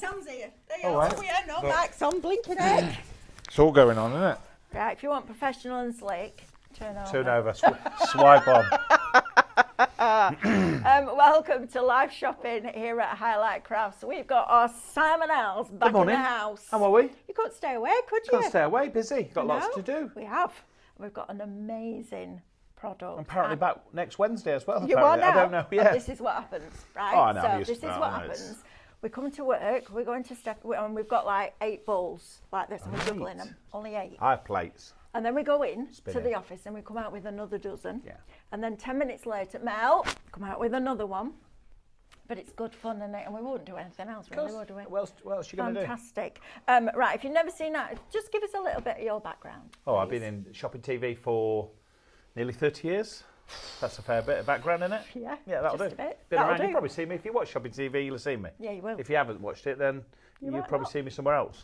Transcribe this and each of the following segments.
Sam's here. There you Oh, are. right. Oh, yeah, no, Max on blinking egg. It's all going on, isn't it? Right, if you want professional and slick, turn over. Turn over, swipe on. Welcome to live shopping here at Highlight Crafts. We've got our Simon Owls back in the house. How are we? You couldn't stay away, could you? Can't stay away, busy. Got No, lots to do. We have. We've got an amazing product. Apparently back next Wednesday as well. You are Apparently. now. I don't know. Yeah. This is what happens, right? Oh, I know, I'm So used this to is that, what I know, happens. We come to work. We're going to step, and we've got like 8 bowls like this, and we're juggling them. Only 8. I have plates. And then we go in to Spinning. the office, and we come out with another dozen. Yeah. And then 10 minutes later, Mel, come out with another one. But it's good fun, and we wouldn't do anything else, really, would we? What else are you going to do? Fantastic. Right, if you've never seen that, just give us a little bit of your background. Oh, I've please. been in shopping TV for nearly 30 years. That's a fair bit of background, isn't it? Yeah, that'll just do. a bit. Been That'll around. do. You'll probably see me. If you watch shopping TV, you'll have seen me. Yeah, you will. If you haven't watched it, then you'll might probably not. see me somewhere else.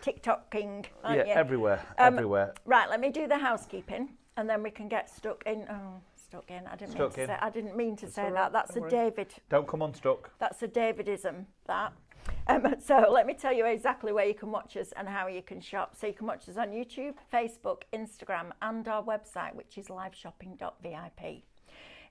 TikTok king, aren't you? Everywhere, everywhere. Right, let me do the housekeeping, and then we can get stuck in. Oh, stuck in. I didn't mean to say all that. right, That's a don't worry. David. Don't come unstuck. That's a Davidism. That. So let me tell you exactly where you can watch us and how you can shop. So you can watch us on YouTube, Facebook, Instagram, and our website, which is liveshopping.vip.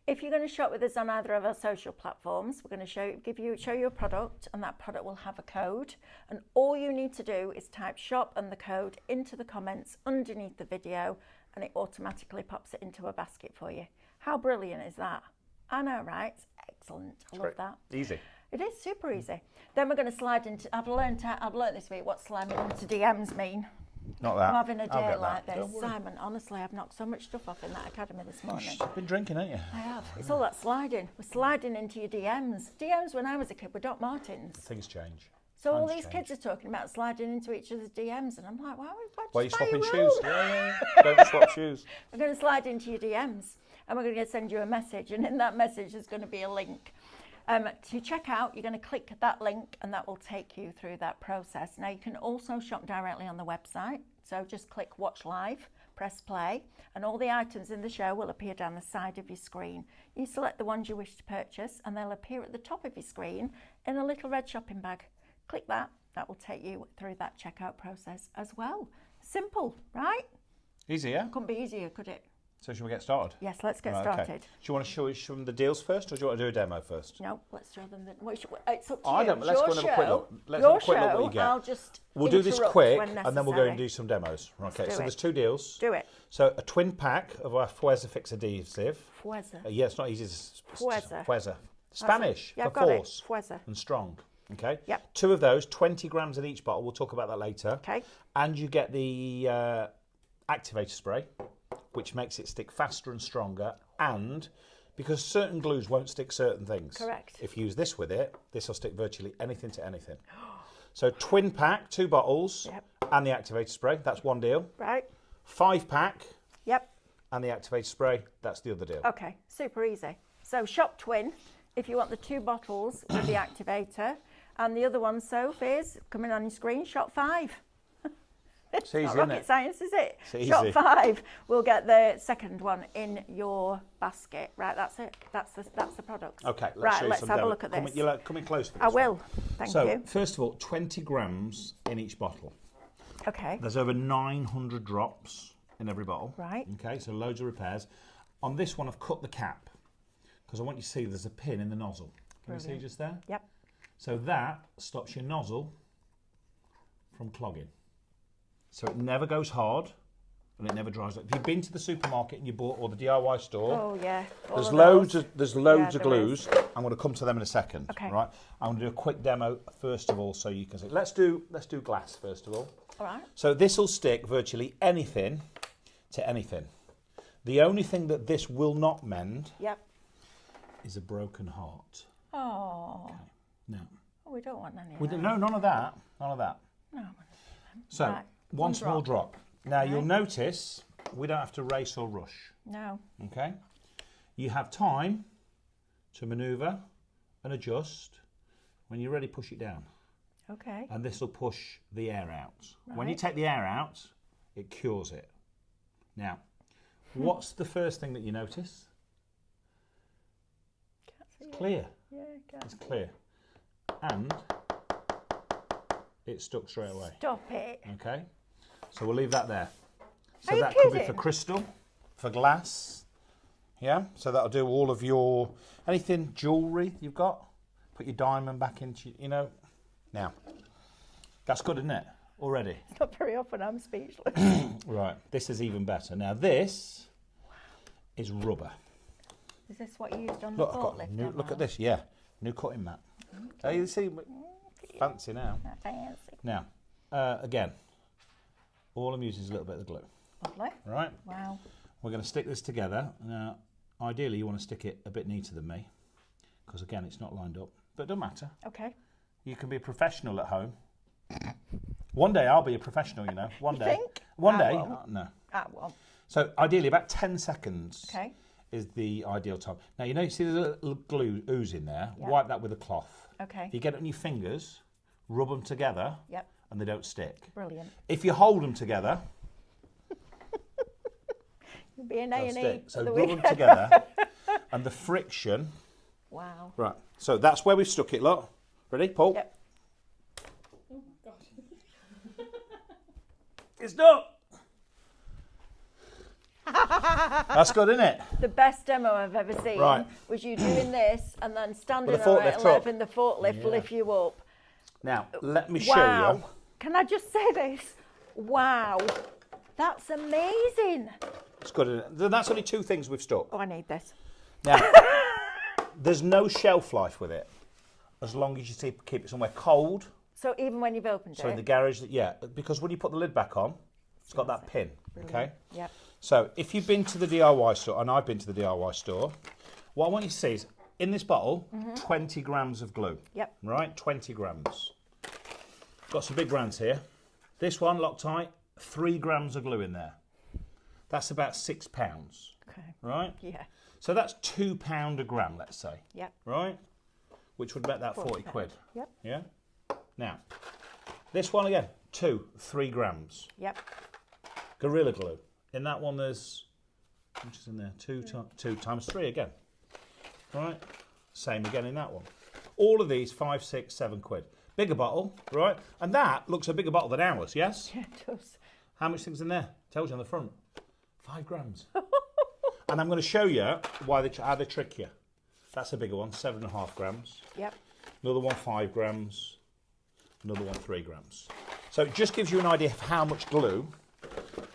If you're going to shop with us on either of our social platforms, we're going to show you a product, and that product will have a code. And all you need to do is type shop and the code into the comments underneath the video, and it automatically pops it into a basket for you. How brilliant is that? I know, right? It's excellent. I love that. Easy. It is super easy. Then we're going to slide into. I've learned this week what sliding into DMs mean. Not that. I'm having a I'll day get like that. this. Don't worry. Simon, honestly, I've knocked so much stuff off in that academy this morning. You've been drinking, haven't you? I have. It's all that sliding. We're sliding into your DMs. DMs when I was a kid were Doc Martens. Things change. So all Times these change. kids are talking about sliding into each other's DMs, and I'm like, why Why are you just buy swapping your shoes? own? Yeah. Don't swap shoes. We're going to slide into your DMs, and we're going to send you a message, and in that message there's going to be a link. To check out, you're going to click that link, and that will take you through that process. Now, you can also shop directly on the website. So just click watch live, press play, and all the items in the show will appear down the side of your screen. You select the ones you wish to purchase, and they'll appear at the top of your screen in a little red shopping bag. Click that. That will take you through that checkout process as well. Simple, right? Easy, yeah? Couldn't be easier, could it? So should we get started? Yes, let's get Right, started. okay. Do you want to show them the deals first, or do you want to do a demo first? No, let's show them. It's up to I you. don't. Let's Your go and have a quick look. Let's Your have a quick look show, what you get. I'll just We'll do this interrupt quick, when and then we'll go and necessary. do some demos. Okay, do so it. there's 2 deals. Do it. So a twin pack of our Fuerza Fix adhesive. Fuerza. Yeah, it's not easy to Fuerza. Fuerza. Spanish Yeah, I've for got force it. Fuerza. and strong. Okay. Yep. 2 of those, 20 grams in each bottle. We'll talk about that later. Okay. And you get the activator spray, which makes it stick faster and stronger, and because certain glues won't stick certain things. Correct. If you use this with it, this will stick virtually anything to anything. So twin pack, 2 bottles, Yep. and the activator spray. That's one deal. Right. 5 pack Yep. and the activator spray. That's the other deal. Okay. Super easy. So shop twin if you want the 2 bottles with the activator, and the other one, Soph, is coming on your screen. Shop 5. It's easy, Not isn't rocket it? science, is it? It's Shop easy. 5. We'll get the second one in your basket. Right. That's it. That's the product. Okay, let's right. show you Let's some have a demo. look at this. You'll come in close for this I one. will. Thank So, you. first of all, 20 grams in each bottle. Okay. There's over 900 drops in every bottle. Right. Okay, so loads of repairs. On this one, I've cut the cap because I want you to see there's a pin in the nozzle. Can you see Brilliant. just there? Yep. So that stops your nozzle from clogging. So it never goes hard and it never dries up. If you've been to the supermarket and you bought, or the DIY store, Oh yeah. All there's of loads those. of Yeah, there glues. I'm going to come to them in a second. Okay. Right. I'm going to do a quick demo first of all, so you can see. Let's do glass first of all. All right. So this will stick virtually anything to anything. The only thing that this will not mend Yep. is a broken heart. Oh. No. Oh, we don't want any of We that. don't, no, none of that. None of that. No. So Right. one One small drop. Now you'll notice we don't have to race or rush. No. Okay. You have time to manoeuvre and adjust. When you're ready, push it down. Okay. And this will push the air out. When you Right. take the air out, it cures it. Now, what's the first thing that you notice? Can't see It's it. clear. Yeah, can't It's see it. clear. and it stuck straight away. Stop it. Okay, so we'll leave that there. So Are you that could be kidding? for crystal, for glass. Yeah, so that'll do all of your, anything jewellery you've got. Put your diamond back into, you know. Now, that's good, isn't it? Already. It's not very often I'm speechless. Right, this is even better. Now this is rubber. Is this what you used on Look, the I've got forklift? new, look at this, yeah. New cutting mat. Oh, you see, fancy now. Fancy. Now, again, all I'm using is a little bit of the glue. Lovely. Right? Wow. We're going to stick this together. Now, ideally, you want to stick it a bit neater than me, because again, it's not lined up. But it doesn't matter. Okay. You can be a professional at home. One day I'll be a professional, you know. One You day. think? One I day. won't. No. Well. So ideally, about 10 seconds. Okay. Is the ideal time. Now, you know, you see the little glue ooze in there? Yep. Wipe that with a cloth. Okay. If you get it on your fingers, rub them together, Yep. and they don't stick. Brilliant. If you hold them together, You'll be an they'll A&E stick. for So the rub week. them together, and the friction... Wow. Right, so that's where we've stuck it, look. Ready, Paul? Yep. Oh, God. It's done! That's good, isn't it? The best demo I've ever seen Right. was you doing this and then standing With the on it forklift and truck. letting the forklift Yeah. lift you up. Now, let me show Wow. you. Can I just say this? Wow. That's amazing. It's good, isn't it? That's only two things we've stuck. Oh, I need this. Now, there's no shelf life with it, as long as you keep it somewhere cold. So even when you've opened So it. in the garage, yeah, because when you put the lid back on, it's got that pin, okay? Yep. So if you've been to the DIY store, and I've been to the DIY store, what I want you to see is, in this bottle, 20 grams of glue. Yep. Right, 20 grams. Got some big brands here. This one, Loctite, 3 grams of glue in there. That's about £6, Okay. right? Yeah. So that's £2 a gram, let's say, Yep. right? Which would make that 40 quid. Yep. Yeah? Now, this one again, 3 grams. Yep. Gorilla Glue. In that one, there's, how much is in there? 2 times 3 again. Right? Same again in that one. All of these, 5, 6, 7 quid. Bigger bottle, right? And that looks a bigger bottle than ours, yes? Yeah, it does. How much things in there? Tells you on the front. 5 grams. And I'm going to show you how they trick you. That's a bigger one, 7.5 grams. Yep. Another one, 5 grams. Another one, 3 grams. So it just gives you an idea of how much glue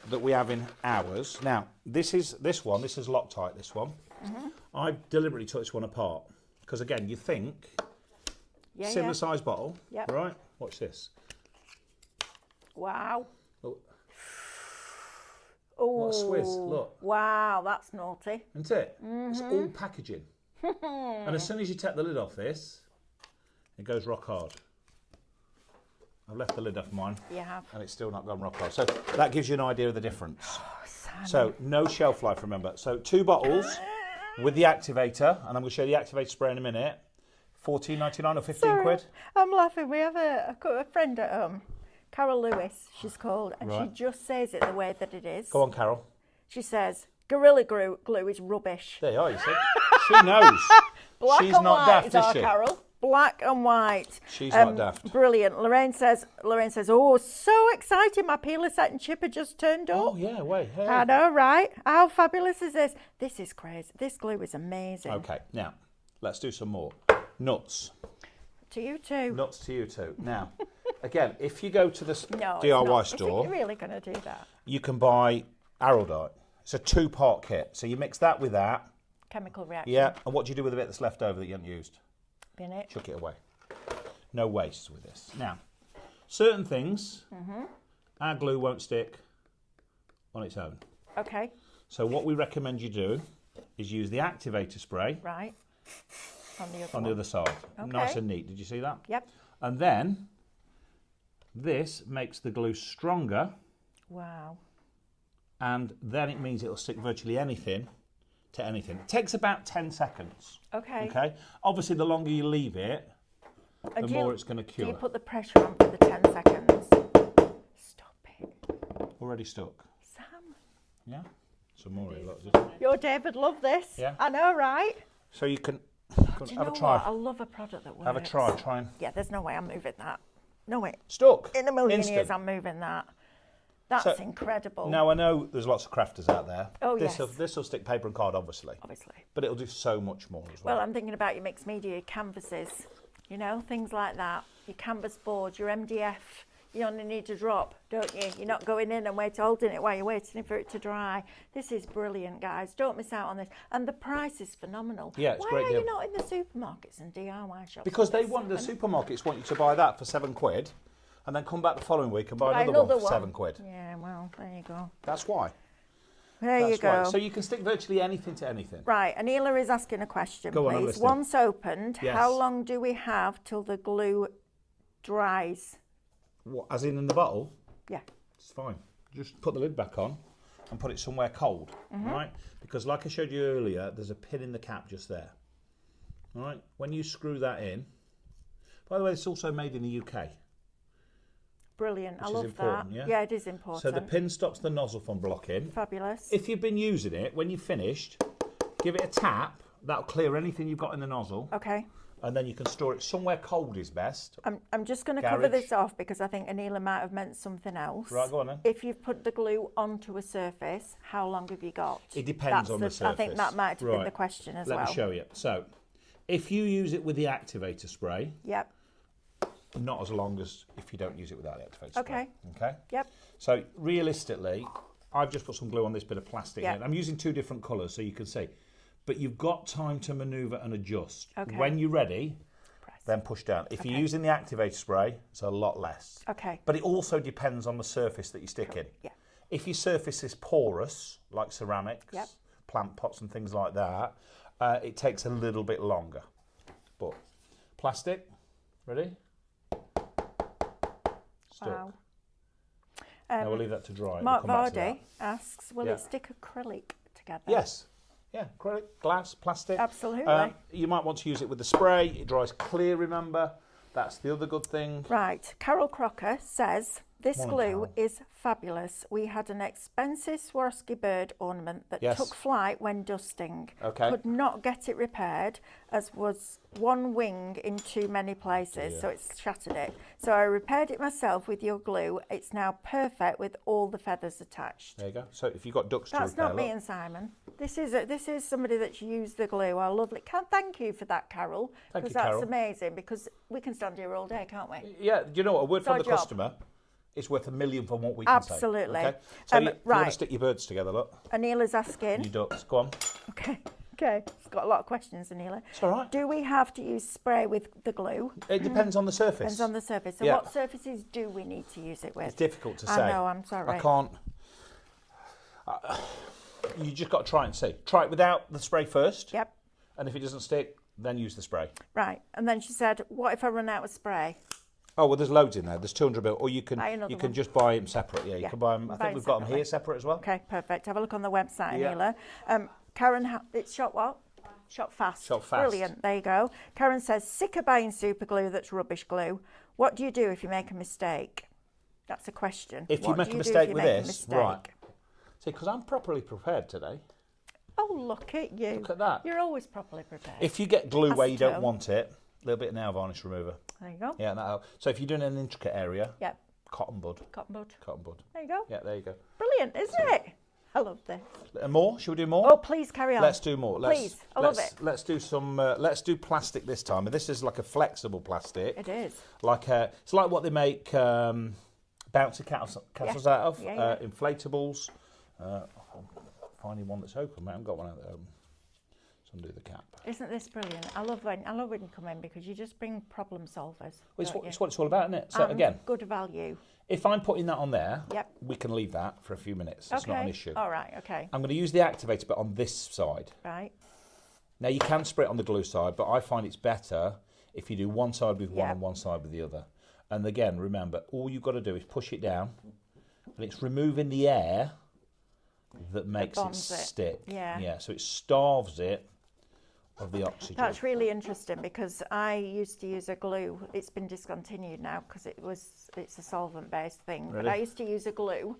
that we have in ours. Now, this is Loctite, this one. I deliberately took this one apart because, again, you think Yeah, similar yeah. size bottle, Yep. right? Watch this. Wow. Oh, Oh. what a swizz, look. Wow, that's naughty. Isn't it? It's all packaging. And as soon as you take the lid off this, it goes rock hard. I've left the lid off mine You have. and it's still not gone rock hard. So that gives you an idea of the difference. Simon. So no shelf life, remember. So 2 bottles with the activator, and I'm going to show you the activator spray in a minute. $14.99 or 15 Sorry, quid. I'm laughing. We have a friend at home, Carol Lewis, she's called, and Right. she just says it the way that it is. Go on, Carol. She says, Gorilla glue is rubbish. There you are, you see. She knows. Black She's and not white daft, is is our she? Carol. Black and white. She's not daft. Brilliant. Lorraine says, oh, so exciting. My peeler set and chipper just turned up. Oh, yeah, wait. Hey. I know, right? How fabulous is this? This is crazy. This glue is amazing. Okay, now, let's do some more. Nuts. To you too. Nuts to you too. Now, again, if you go to the No, it's DIY not. store, Is it really going to do that? you can buy Araldite. It's a 2-part kit. So you mix that with that. Chemical reaction. Yeah. And what do you do with the bit that's left over that you haven't used? Bin it. Chuck it away. No waste with this. Now, certain things, our glue won't stick on its own. Okay. So what we recommend you do is use the activator spray Right. On the other on the one. other side. Okay. Nice and neat. Did you see that? Yep. And then this makes the glue stronger, Wow. and then it means it'll stick virtually anything to anything. It takes about 10 seconds. Okay. Okay. Obviously, the longer you leave it, And the do more you- it's going to Do cure. you put the pressure on for the 10 seconds? Stop it. Already stuck. Sam. Yeah. Some more. Look, just- Your David love this. Yeah. I know, right? So you can Do you Have know a try. what? I love a product that works. Have a try. Try and Yeah, there's no way I'm moving that. No way. stuck. In a million Instant. years, I'm moving that. That's So, incredible. Now I know there's lots of crafters out there. Oh, this yes. This will stick paper and card, obviously, but it'll do so much more as well. Well, I'm thinking about your mixed media canvases, you know, things like that. Your canvas boards, your MDF. You only need to drop, don't you? You're not going in and holding it while you're waiting for it to dry. This is brilliant, guys. Don't miss out on this. And the price is phenomenal. Yeah, it's Why great are deal. you not in the supermarkets and DIY shops? Because for they this want the seven? supermarkets want you to buy that for £7, and then come back the following week and buy another one for £7. Yeah, well, there you go. That's why. There That's you go. why. So you can stick virtually anything to anything. Right, Anila is asking a question, Go on, I'm please. listening. Once opened, Yes. how long do we have till the glue dries? What, as in the bottle? Yeah. It's fine. Just put the lid back on and put it somewhere cold, right? Because like I showed you earlier, there's a pin in the cap just there. All right? When you screw that in, by the way, it's also made in the UK. Brilliant. I Which is love important, that. yeah? It is important. So the pin stops the nozzle from blocking. Fabulous. If you've been using it, when you've finished, give it a tap. That'll clear anything you've got in the nozzle. Okay. And then you can store it somewhere cold is best. I'm just going to cover this off because I think Anila might have meant something else. Right, go on then. If you've put the glue onto a surface, how long have you got? It depends on the surface. I think that might have been the Right. question as Let well. me show you. So, if you use it with the activator spray, Yep. not as long as if you don't use it without the activator spray. Okay. Okay? Yep. So, realistically, I've just put some glue on this bit of plastic Yep. here. I'm using 2 different colours so you can see. But you've got time to manoeuvre and adjust. Okay. When you're ready, Press. then push down. If you're Okay. using the activator spray, it's a lot less. Okay. But it also depends on the surface that you stick in. Yeah. If your surface is porous, like ceramics, Yep. plant pots and things like that, it takes a little bit longer. But plastic, ready? Stuck. Wow. Now we'll leave that to dry. We'll Mark come back to Vardy that. asks, will Yeah. it stick acrylic together? Yes. Yeah, acrylic, glass, plastic. Absolutely. You might want to use it with the spray. It dries clear, remember. That's the other good thing. Right. Carol Crocker says, this Morning, glue Carol. is fabulous. We had an expensive Swarovski bird ornament that Yes. took flight when dusting. Okay. Could not get it repaired as was one wing in too many places, Dear. so it's shattered it. So I repaired it myself with your glue. It's now perfect with all the feathers attached. There you go. So if you've got ducks That's to repair, not me look. and Simon. This is somebody that's used the glue. I lovely. Thank you for that, Carol. Thank Because you, that's Carol. amazing. Because we can stand here all day, can't we? Yeah, do you know what? A word from our the job. customer is worth a million from what we can say. Absolutely. Okay? So you want right. to stick your birds together, look. Anila's asking. Your ducks. Go on. Okay. It's got a lot of questions, Anila. It's all right. Do we have to use spray with the glue? It depends on the surface. Depends on the surface. So Yeah. what surfaces do we need to use it with? It's difficult to say. I know, I'm sorry. I can't. You just got to try and see. Try it without the spray first. Yep. And if it doesn't stick, then use the spray. Right. And then she said, what if I run out of spray? Oh, well, there's loads in there. There's 200 bill, or you can Buy another one. just buy them separate. Yeah, you Yeah, can buy them. I buy think them we've got them separately. here separate as well. Okay, perfect. Have a look on the website, Yeah. Anila. Karen, it's shop what? Shop fast. Shop fast. Brilliant. There you go. Karen says, sick of buying super glue that's rubbish glue. What do you do if you make a mistake? That's a question. If you What make do a do if mistake you with make a this, mistake? right. See, because I'm properly prepared today. Oh, look at you. Look at that. You're always properly prepared. If you get glue where you don't Acetone. want it, a little bit of nail varnish remover. There you go. Yeah, that'll. So if you're doing an intricate area, Yep. cotton bud. Cotton bud. Cotton bud. There you go. Yeah, there you go. Brilliant, isn't it? I love this. And more? Should we do more? Oh, please carry on. Let's do more. Please. I love it. Let's do some. Let's do plastic this time. And this is like a flexible plastic. It is. It's like what they make bouncy castles out of. Yeah. Inflatables. Finding one that's open. I haven't got one out there. So undo the cap. Isn't this brilliant? I love when you come in because you just bring problem solvers. Well, don't it's you? what it's all about, isn't it? So And again, good value. if I'm putting that on there, Yep. we can leave that for a few minutes. It's Okay. not an issue. All right. Okay. I'm going to use the activator, but on this side. Right. Now you can spray it on the glue side, but I find it's better if you do one side with one Yeah. and one side with the other. And again, remember, all you've got to do is push it down, and it's removing the air that makes it bonds it. stick. Yeah. So it starves it of the oxygen. That's really interesting because I used to use a glue. It's been discontinued now because it's a solvent-based thing. Really? But I used to use a glue,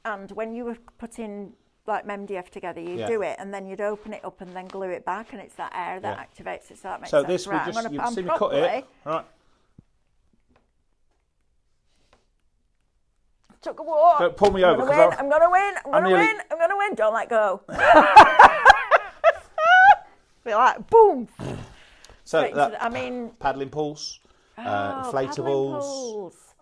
and when you were putting like MDF together, you Yeah. do it, and then you'd open it up and then glue it back, and it's that air that activates it. So that makes So sense. this Right, we just, I'm you've going to seen pan me cut properly. it. Right. Took a walk. Don't pull me over. I'm going to win. I'm going to nearly- win. I'm going to win. Don't let go. Be like, boom. So Straight into that, the- I mean, paddling pools, paddling inflatables, pools.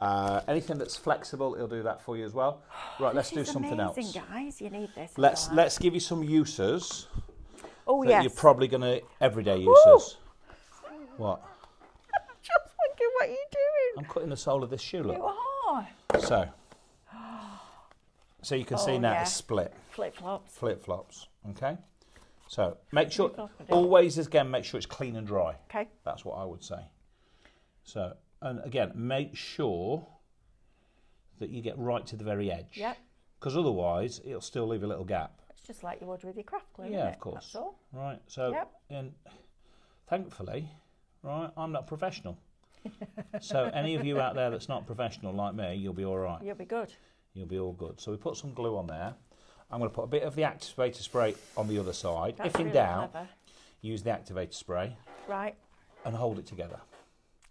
anything that's flexible, it'll do that for you as well. Right, let's do This is something amazing, else. guys. You need this. Let's give you some uses Oh, that yes. you're probably going to everyday uses. What? I'm just thinking, what are you doing? I'm cutting the sole of this shoe. Look. You are. So you can see now yeah. it's split. Flip-flops. Flip flops. Okay. So make sure Flip-flop. always again make sure it's clean and dry. Okay. That's what I would say. So and again make sure that you get right to the very edge. Yep. Because otherwise it'll still leave a little gap. It's just like you would with your craft glue, Yeah, isn't of it? course. That's all. Right. So Yep. and thankfully, right, I'm not professional. So any of you out there that's not professional like me, you'll be all right. You'll be good. You'll be all good. So we put some glue on there. I'm going to put a bit of the activator spray on the other side. That's if in really doubt, clever. use the activator spray Right. and hold it together.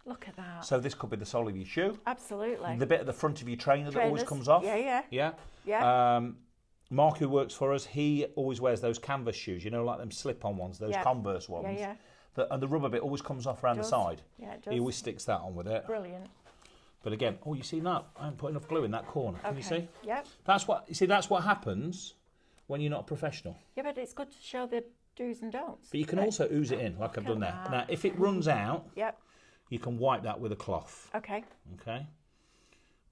Look at that. So this could be the sole of your shoe, Absolutely. the bit at the front of your trainer that always Trainers. comes off. Yeah, yeah. Yeah. Yeah. Mark, who works for us, he always wears those canvas shoes, you know, like them slip-on ones, those Yeah. Converse ones. Yeah, yeah. And the rubber bit always comes off around the Does. side. Yeah, it does. He always sticks that on with it. Brilliant. But again, oh, you see that? I haven't put enough glue in that corner. Can you see? Yep. That's what, you see, that's what happens when you're not a professional. Yeah, but it's good to show the do's and don'ts. But you can also ooze it in, like I've done there. at Now, if it runs out, Yep. you can wipe that with a cloth, Okay. okay?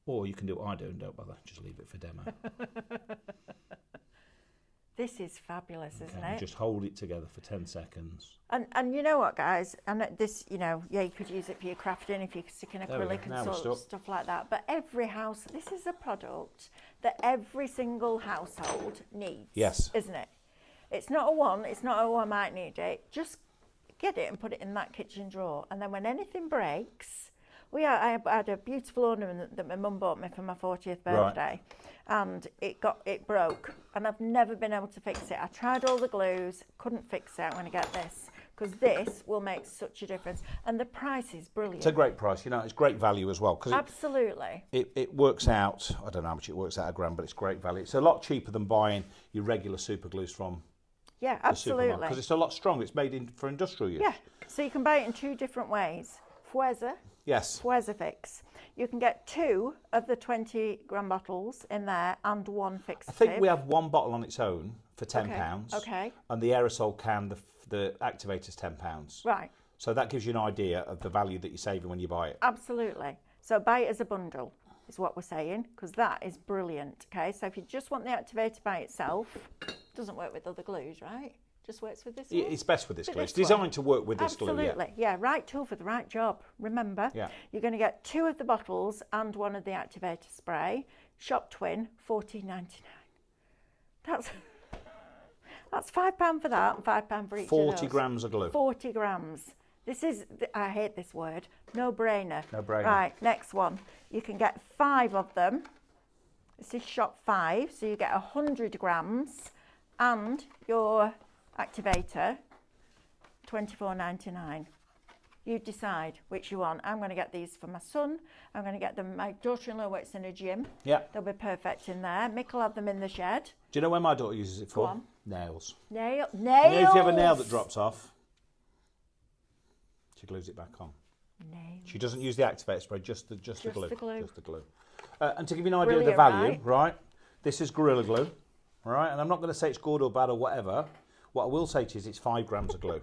Or you can do what I do and don't bother, just leave it for demo. This is fabulous, isn't Okay, it? just hold it together for 10 seconds. And you know what, guys? And this, you know, yeah, you could use it for your crafting if you're sticking There we go. acrylic Now and we're sort of stuck. stuff like that. But every house, this is a product that every single household needs. Yes. Isn't it? It's not a one. It's not a, oh, I might need it. Just get it and put it in that kitchen drawer. And then when anything breaks, I had a beautiful ornament that my mum bought me for my 40th birthday, and it broke, and I've never been able to fix it. I tried all the glues, couldn't fix it. I'm going to get this because this will make such a difference, and the price is brilliant. It's a great price, you know, it's great value as well. Because Absolutely. it works out, I don't know how much it works out a gram, but it's great value. It's a lot cheaper than buying your regular super glues from Yeah, the supermarket. absolutely. Because it's a lot stronger. It's made for industrial use. Yeah, so you can buy it in two different ways. Fueza, Yes. Fueza Fix. You can get 2 of the 20-gram bottles in there and 1 fixative. I think we have one bottle on its own for £10. Okay. And the aerosol can, the activator's £10. Right. So that gives you an idea of the value that you're saving when you buy it. Absolutely. So buy it as a bundle is what we're saying, because that is brilliant. Okay, so if you just want the activator by itself, doesn't work with other glues, right? Just works with this one. It's best with this With glue. It's this one. designed to work with this glue. Absolutely. Yeah, right tool for the right job. Remember, Yeah. you're going to get 2 of the bottles and 1 of the activator spray. Shop twin, $14.99. That's £5 for that and £5 for each 40 of those. grams of glue. 40 grams. This is, I hate this word, no brainer. No brainer. Right, next one. You can get 5 of them. This is shop 5, so you get 100 grams and your activator, $24.99. You decide which you want. I'm going to get these for my son. I'm going to get them. My daughter-in-law works in a gym. Yeah. They'll be perfect in there. Mick will have them in the shed. Do you know where my daughter uses it for? Go on. Nails. Nails. You know if you have a nail that drops off, she glues it back on. Nails. She doesn't use the activator spray, just the glue. the glue. Just the glue. And to give you an idea of the Brilliant, value, right? This is Gorilla Glue, right? And I'm not going to say it's good or bad or whatever. What I will say to you is it's 5 grams of glue.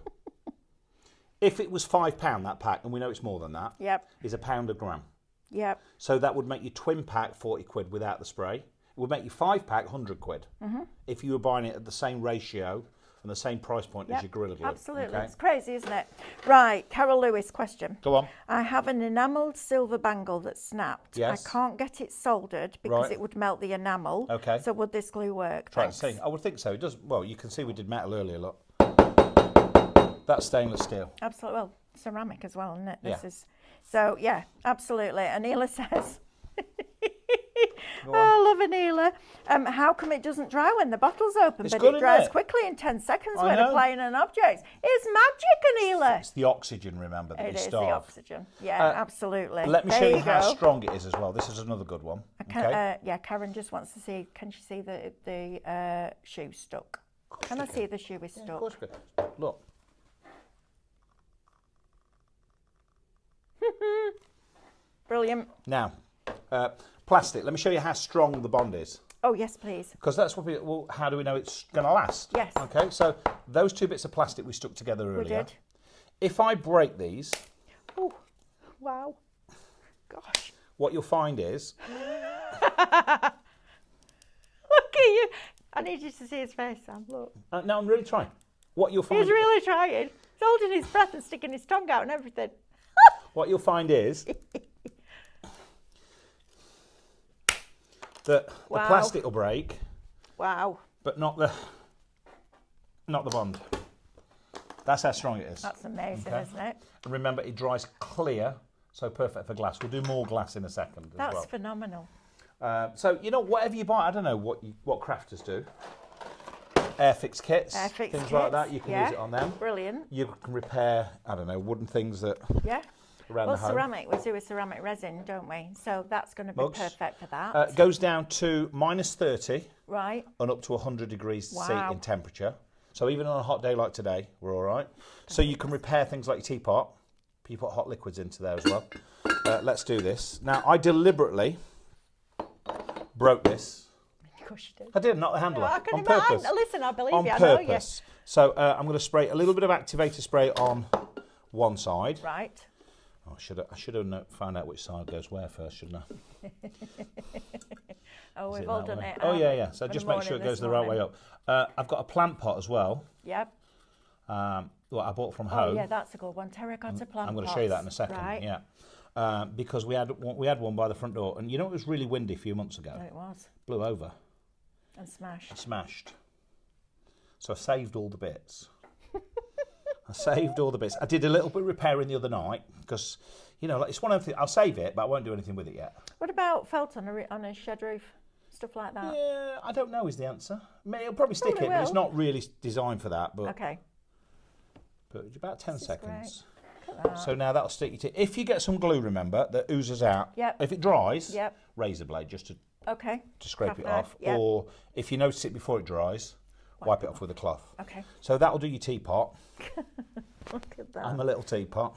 If it was £5 that pack, and we know it's more than that, Yep. is £1 a gram. Yep. So that would make your twin pack 40 quid without the spray. It would make your 5 pack 100 quid. If you were buying it at the same ratio and the same price point as Yep. your Gorilla Glue. Absolutely. Okay? It's crazy, isn't it? Right, Carol Lewis question. Go on. I have an enamelled silver bangle that snapped. Yes. I can't get it soldered because Right. it would melt the enamel. Okay. So would this glue work? Try and Thanks. see. I would think so. It does. Well, you can see we did metal earlier. Look, that's stainless steel. Absolutely. Well, ceramic as well, isn't it? This Yeah. is. So yeah, absolutely. Anila says, Go on. I love Anila. How come it doesn't dry when the bottle's open, It's but good, it isn't dries it? quickly in 10 seconds I when know. applying an object? It's magic, Anila. It's the oxygen, remember, that It you is the starve. oxygen. Yeah, absolutely. Let me There show you how go. strong it is as well. This is another good one. Okay. Yeah, Karen just wants to see, can she see the shoe stuck? Can I see the shoe is Yeah, of stuck? course you can. Look. Brilliant. Now, plastic. Let me show you how strong the bond is. Oh, yes, please. Because that's what well, how do we know it's going to last? Yes. Okay, so those two bits of plastic we stuck together earlier. We did. If I break these, Oh, wow. Gosh. what you'll find is, Look at you. I need you to see his face, Sam. Look. no, I'm really trying. What you'll find, He's really trying. He's holding his breath and sticking his tongue out and everything. what you'll find is that Wow. the plastic will break, Wow. but not the bond. That's how strong it is. That's amazing, Okay. isn't it? And remember, it dries clear, so perfect for glass. We'll do more glass in a second as That's well. phenomenal. So, you know, whatever you buy, I don't know what crafters do. Airfix kits, Airfix things like kits, that, you can yeah. use it on them. Brilliant. You can repair, I don't know, wooden things that Yeah. around Well, the home. ceramic, we do a ceramic resin, don't we? So that's going to be Mugs. perfect for that. It goes down to -30 Right. and up to 100 degrees Wow. C in temperature. So even on a hot day like today, we're all right. So you can repair things like your teapot. You put hot liquids into there as well. Let's do this. Now, I deliberately broke this. Of course you do. I did, not the handle I off, can on purpose. Listen, I believe On you. I know you. purpose. So I'm going to spray a little bit of activator spray on one side. Right. Oh, I should have found out which side goes where first, shouldn't I? Oh, Is we've it all that done way? it. Oh, yeah. So for just the make sure it morning goes this the right way morning. up. I've got a plant pot as well. Yep. What I bought from Oh, home. yeah, that's a good one. Terracotta plant I'm going to show you that in a pots. second. Right. Yeah. Because we had one by the front door, and you know it was really windy a few months ago. Oh, it was. Blew over And smashed. and smashed. So I saved all the bits. I saved all the bits. I did a little bit of repairing the other night because, you know, like it's one of the. I'll save it, but I won't do anything with it yet. What about felt on a shed roof? Stuff like that? Yeah, I don't know is the answer. I mean, it'll probably stick Probably it, but it's will. not really designed for that. But, Okay. but it's about 10 This is seconds. Look at that. So now that'll stick you to. If you get some glue, remember that oozes out. Yep. If it dries, Yep. razor blade just to Okay. scrape Craft it knife, off, yep. or if you notice it before it dries, wipe it off with a cloth. Okay. So that'll do your teapot. Look at that. I'm a little teapot.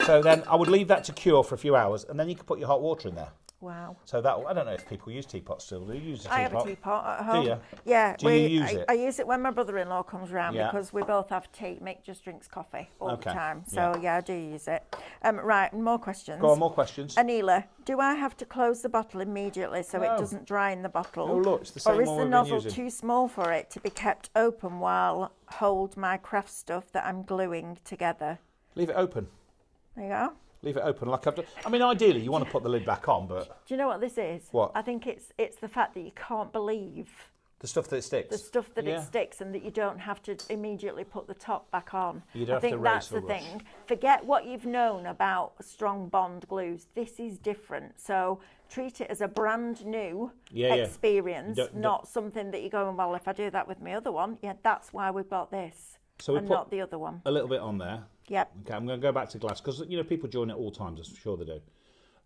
So then I would leave that to cure for a few hours, and then you can put your hot water in there. Wow. So that I don't know if people use teapots still. Do you use a teapot? I have a teapot at home. you? Yeah. Do you use it? I use it when my brother-in-law comes round Yeah. because we both have tea. Mick just drinks coffee all Okay. the time. So yeah, I do use it. Right, more questions. Go on, more questions. Anila, do I have to close the bottle immediately so No. it doesn't dry in the bottle? Oh, look, it's the same Or is one the we've been nozzle using. too small for it to be kept open while hold my craft stuff that I'm gluing together? Leave it open. There you go. Leave it open like I've done. I mean, ideally, you want to put the lid back on, but Do you know what this is? What? I think it's the fact that you can't believe the stuff that sticks. the stuff that Yeah. it sticks and that you don't have to immediately put the top back on. You don't I have think to that's race the or rush. thing. Forget what you've known about strong bond glues. This is different. So treat it as a brand new Yeah, yeah. experience, Don't- not something that you're going, well, if I do that with my other one, yeah, that's why we bought this So we and put not the other one. a little bit on there. Yep. Okay, I'm going to go back to glass because, you know, people join at all times, I'm sure they do.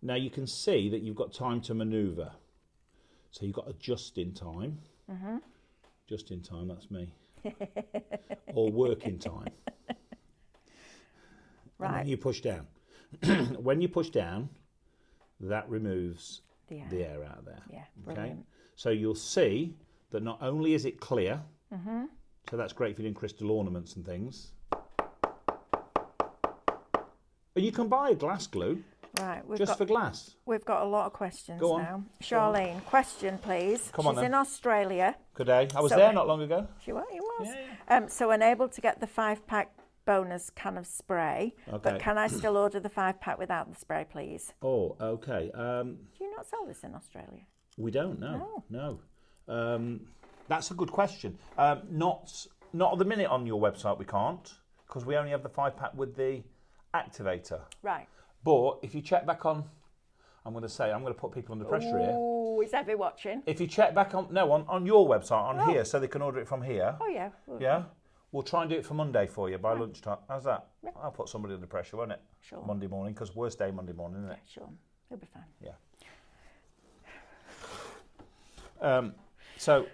Now you can see that you've got time to manoeuvre. So you've got a just in time. Mm-hmm. Just in time, that's me. Or work in time. And Right. then you push down. When you push down, that removes The air. the air out of there. Yeah, Okay. brilliant. So you'll see that not only is it clear, Mm-hmm. so that's great for doing crystal ornaments and things. And you can buy a glass glue Right, just for glass. we've got a lot of questions Go on. now. Go on. Charlene, question please. Come on She's then. in Australia. Good day. I was So- there not long ago. She was. He was. Yeah, So unable to get the 5-pack bonus can of spray, Okay. but can I still order the 5-pack without the spray, please? Oh, okay. Do you not sell this in Australia? We don't know. No. That's a good question. Not at the minute on your website. We can't because we only have the 5-pack with the activator. Right. But if you check back on I'm going to put people under pressure here. Oh, is Evie watching? If you check back on your website, on here, so they can order it from here. Oh, yeah. Yeah? We'll try and do it for Monday for you by lunchtime. How's that? Yeah. I'll put somebody under pressure, won't it? Sure. Monday morning, because worst day Monday morning, isn't it? Yeah, sure. It'll be fine. Yeah. So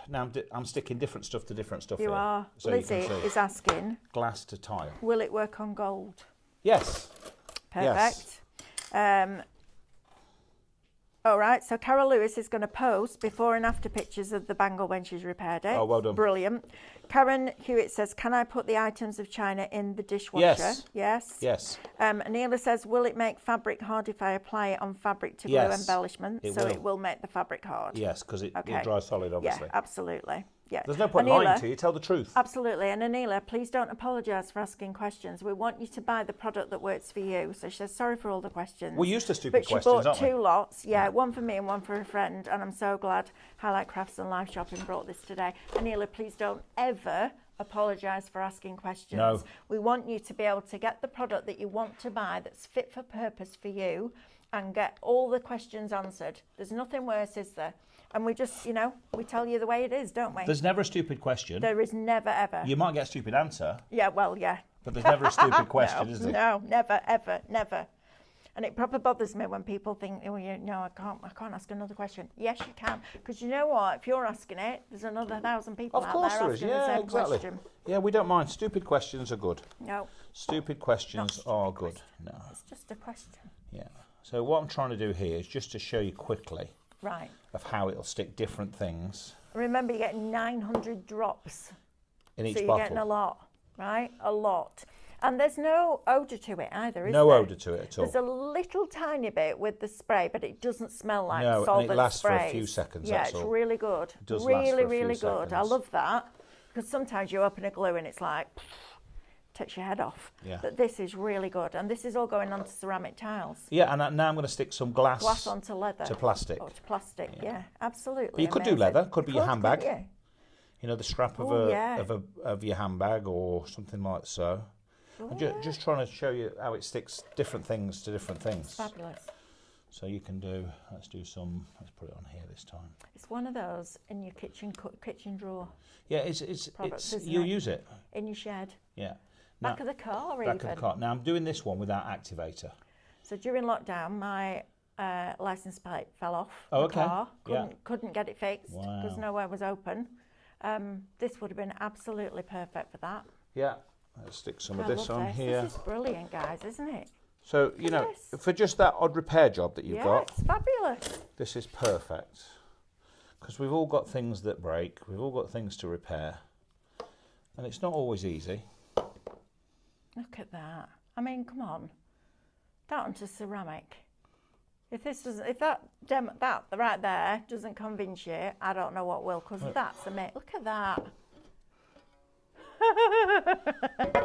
now I'm sticking different stuff to different stuff here. You are. So Lizzie you can see. is asking, Glass to tile. will it work on gold? Yes. Perfect. Yes. All right, so Carol Lewis is going to post before and after pictures of the bangle when she's repaired it. Oh, well done. Brilliant. Karen Hewitt says, can I put the items of china in the dishwasher? Yes. Yes. Yes. Anila says, will it make fabric hard if I apply it on fabric to glue Yes, embellishment? it So will. it will make the fabric hard. Yes, because it Okay. dries solid, obviously. Yeah, absolutely. Yeah. There's no point Anila, lying to you. Tell the truth. Absolutely. And Anila, please don't apologise for asking questions. We want you to buy the product that works for you. So she says, sorry for all the questions. We're used to stupid But she questions, bought aren't we? 2 lots. Yeah, one for me and one for a friend. And I'm so glad Highlight Crafts and Live Shopping brought this today. Anila, please don't ever apologise for asking questions. No. We want you to be able to get the product that you want to buy that's fit for purpose for you and get all the questions answered. There's nothing worse, is there? And we just, we tell you the way it is, don't we? There's never a stupid question. There is never, ever. You might get a stupid answer, Yeah, well, yeah. but there's never a stupid question, is there? No, never, ever, never. And it proper bothers me when people think, oh, I can't ask another question. Yes, you can. Because you know what? If you're asking it, there's another 1,000 people Of out course there there is. asking the Yeah, same exactly. question. Yeah, we don't mind. Stupid questions are good. No, Stupid questions stupid are good. No. it's just a question. Yeah. So what I'm trying to do here is just to show you quickly Right. of how it'll stick different things Remember, you're getting 900 drops. in each So you're bottle. getting a lot, right? A lot. And there's no odour to it either, is No there? odour to it at all. There's a little tiny bit with the spray, but it doesn't smell like No, and it solvent lasts for a sprays. few seconds, Yeah, that's it's all. really good. It does really, last for a few really good. I seconds. love that because sometimes you open a glue and it's like takes your head off. Yeah. But this is really good, and this is all going onto ceramic tiles. Yeah, and now I'm going to stick some glass Onto leather. to plastic. Oh, to plastic. Yeah, absolutely. But you could do amazing. leather. Could be your handbag. couldn't you? You know, the strap of Oh, yeah. of your handbag or something like so. Oh, I'm yeah. just trying to show you how it sticks different things to different things. Fabulous. So you can do. Let's put it on here this time. It's one of those in your kitchen drawer, Yeah, it's Products, isn't you'll it? use it. in your shed, Yeah. back Now, of the car, back even. of the car. Now I'm doing this one without activator. So during lockdown, my license plate fell off Oh, the okay. car. Yeah. Couldn't get it fixed because Wow. nowhere was open. This would have been absolutely perfect for that. Yeah. Let's stick some I of this love on this. here. This is brilliant, guys, isn't it? So Yes. for just that odd repair job that you've Yeah, got, it's fabulous. this is perfect. Because we've all got things that break. We've all got things to repair, and it's not always easy. Look at that. I mean, come on. That onto ceramic. If that right there doesn't convince you, I don't know what will, because that's amazing. Look at that.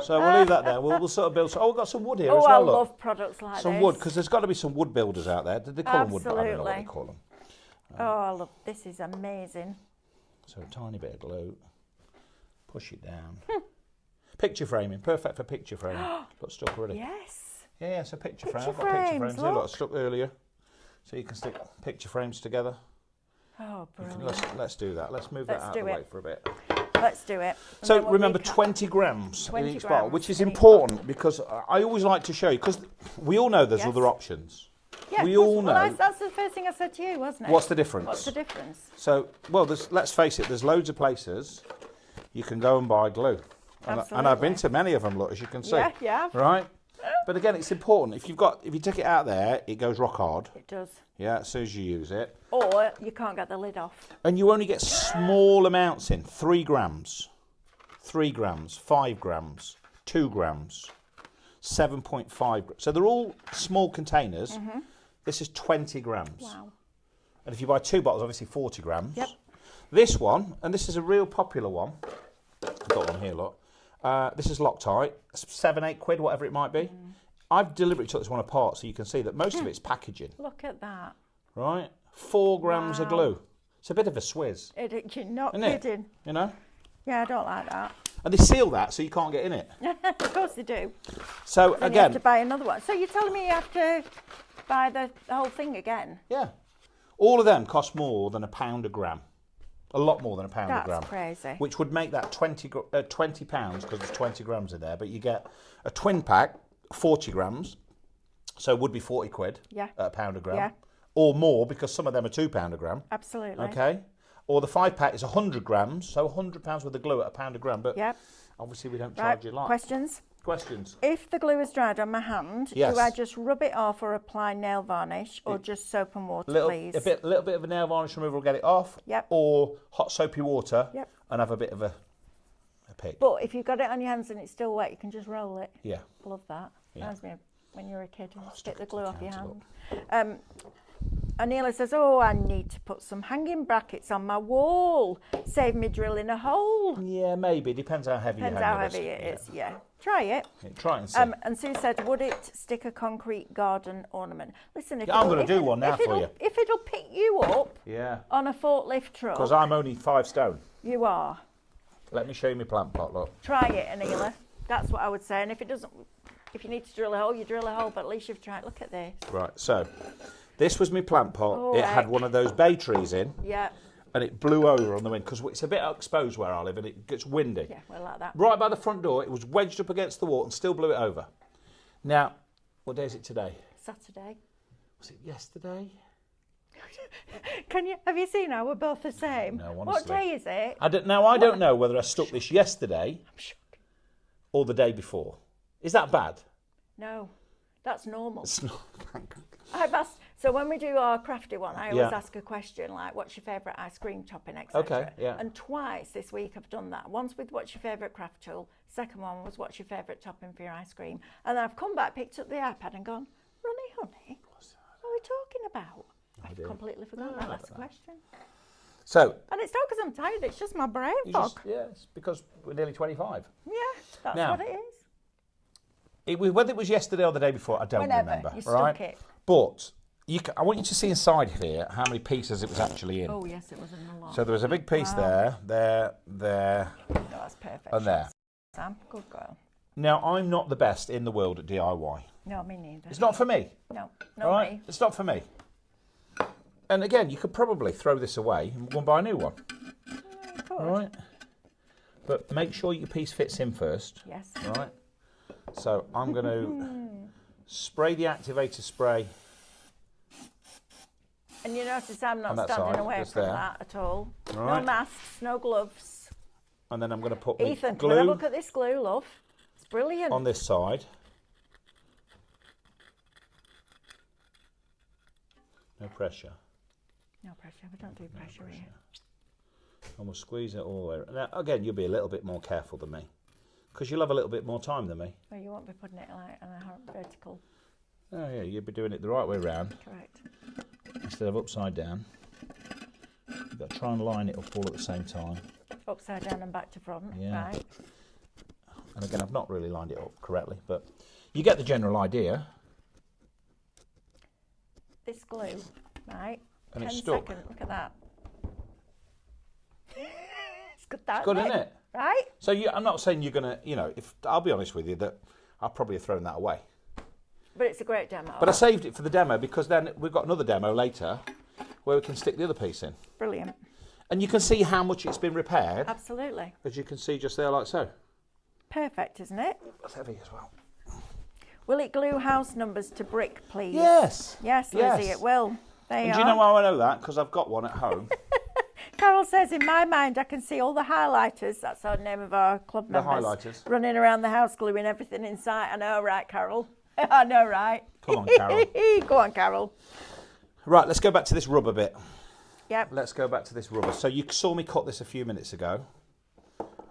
So we'll leave that there. We'll sort of build. Oh, we've got some wood here Oh, as well. I Look. love products like Some this. wood, because there's got to be some wood builders out there. Did they call them wood? I don't know what they Absolutely. call them. Oh, I love this. Is amazing. So a tiny bit of glue. Push it down. Picture framing, perfect for picture framing. Look, stuck already. Yes. Yeah, so picture frame. Picture I've got picture frames, frames here. Look, look. stuck earlier. So you can stick picture frames together. Oh, You can- brilliant. let's do that. Let's move Let's that out do of the it. way for a bit. Let's do it. And So then we'll remember, recap. 20 grams 20 in each bottle, grams which is in each important because I always like to show you, because we all know there's Yes. other options. Yeah, we of course. all Well, know. that's the first thing I said to you, wasn't it? What's the difference? What's the difference? So, well, let's face it, there's loads of places you can go and buy glue. And I've been Absolutely. to many of them, look, as you can see. Yeah, yeah. Right? But again, it's important. If you take it out there, it goes rock hard. It does. Yeah, as soon as you use it. Or you can't get the lid off. And you only get small amounts in, 3 grams, 3 grams, 5 grams, 2 grams, 7.5 grams. So they're all small containers. This is 20 grams. Wow. And if you buy 2 bottles, obviously 40 grams. Yep. This one, and this is a real popular one. I've got one here, look. This is Loctite, 7, 8 quid, whatever it might be. I've deliberately took this one apart so you can see that most of it's packaging, Look at that. right? 4 grams of Wow. glue. It's a bit of a swizz, You're not isn't it? kidding. You know? Yeah, I don't like that. And they seal that so you can't get in it. Of course they do. So Then you have again, to buy another one. So you're telling me you have to buy the whole thing again? yeah, all of them cost more than £1 a gram. A lot more than £1 a gram. That's crazy. Which would make that £20 because there's 20 grams in there. But you get a twin pack, 40 grams, so it would be 40 quid at £1 a gram. Yeah. Or more because some of them are £2 a gram. Absolutely. Okay. Or the 5 pack is 100 grams, so £100 worth of glue at £1 a gram. But obviously we don't charge you a lot. Questions? Questions? If the glue is dried on my hand, Yes. do I just rub it off or apply nail varnish or just soap and water, please? A little bit of a nail varnish remover will get it off. Yep. Or hot soapy water. Yep. And have a bit of a pick. But if you've got it on your hands and it's still wet, you can just roll it. Yeah. Love that. Yeah. Reminds me of when you were a kid and stick the stuck it glue to off your count, hand. Anila says, oh, I need to put some hanging brackets on my wall. Save me drilling a hole. Yeah, maybe. Depends how heavy Depends your how hanger heavy it is, yeah. Try it. Yeah, try and see. And Sue said, would it stick a concrete garden ornament? Listen, if I'm going to do one now for you. If it'll pick you up Yeah. on a forklift truck, Because I'm only 5 stone. you are. Let me show you my plant pot, look. Try it, Anila. That's what I would say. And if it doesn't, if you need to drill a hole, you drill a hole. But at least you've tried. Look at this. Right, so this was my plant pot. Oh, it had one of those bay trees in. Yeah. And it blew over on the wind because it's a bit exposed where I live and it gets windy. Yeah, well, like that. Right by the front door, it was wedged up against the wall and still blew it over. Now, what day is it today? Saturday. Was it yesterday? Have you seen how we're both the same? No, honestly. What day is it? I don't know whether I stuck this yesterday I'm shocked. or the day before. Is that bad? No, that's normal. It's not. I've asked, so when we do our crafty one, I always Yeah. ask a question like, what's your favourite ice cream topping, etc. Okay, yeah. And twice this week I've done that. Once with what's your favourite craft tool. Second one was what's your favourite topping for your ice cream. And then I've come back, picked up the iPad and gone, honey, what are we talking about? I've completely forgotten that last question. So. And it's not because I'm tired, it's just my brain fog. Yes, because we're nearly 25. Yeah, that's Now, what it is. Whether it was yesterday or the day before, I don't Whenever, remember. you stuck right? it. But I want you to see inside here how many pieces it was actually in. Oh, yes, it was in a lot. So there was a big piece there, No, that's perfect. and there. Sam, good girl. Now, I'm not the best in the world at DIY. No, me neither. It's not for me. No, All not right? me. It's not for me. And again, you could probably throw this away and go and buy a new one. Good. All right? But make sure your piece fits in first. Yes. All right? So I'm going to spray the activator spray. And you notice I'm not On that standing side, away just from there. that at all. All No right. masks, no gloves. And then I'm going to put my Ethan, come and have a glue look at this glue, love. It's brilliant. on this side. No pressure. No pressure, we don't do pressure here. And we'll squeeze it all the way around. Now, again, you'll be a little bit more careful than me. Because you'll have a little bit more time than me. Well, you won't be putting it like on a vertical. Oh, yeah, you'll be doing it the right way round Correct. instead of upside down. You've got to try and line it up all at the same time. Upside down and back to front. Yeah. Right. And again, I've not really lined it up correctly, but you get the general idea. This glue, right? And 10 it's stuck. seconds. Look at that. It's good, that, It's good, isn't it? Right? So I'm not saying you're going to, if I'll be honest with you, that I'll probably have thrown that away. But it's a great demo. But I saved it for the demo because then we've got another demo later where we can stick the other piece in. Brilliant. And you can see how much it's been repaired, Absolutely. as you can see just there like so. Perfect, isn't it? That's heavy as well. Will it glue house numbers to brick, please? Yes. Yes, Lizzie, Yes. it will. They And are. do you know how I know that? Because I've got one at home. Carol says, in my mind, I can see all the highlighters, that's the name of our club The members, highlighters. running around the house gluing everything in sight. I know, right, Carol? I know, right? Come on, Carol. Go on, Carol. Right, let's go back to this rubber bit. Yep. Let's go back to this rubber. So you saw me cut this a few minutes ago.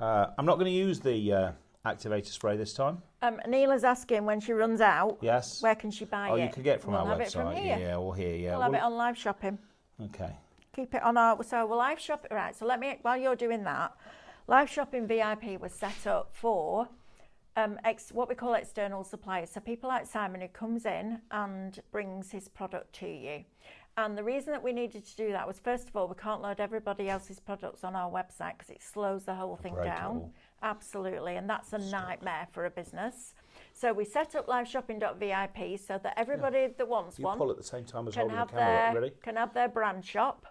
I'm not going to use the activator spray this time. Neela's asking when she runs out, Yes. where can she buy it? Oh, you can get it from We'll our have website. It from here. Yeah, or here. Yeah. We'll have it on live shopping. Okay. Keep it on our, so we'll live shop, right, so let me, while you're doing that, live shopping VIP was set up for what we call external suppliers. So people like Simon who comes in and brings his product to you. And the reason that we needed to do that was, first of all, we can't load everybody else's products on our website because it slows the whole thing Break it down. all. Absolutely, and that's a nightmare for a business. So we set up liveshopping.vip so that everybody that wants You one pull at the same time as can holding the have camera up, ready? can have their brand shop.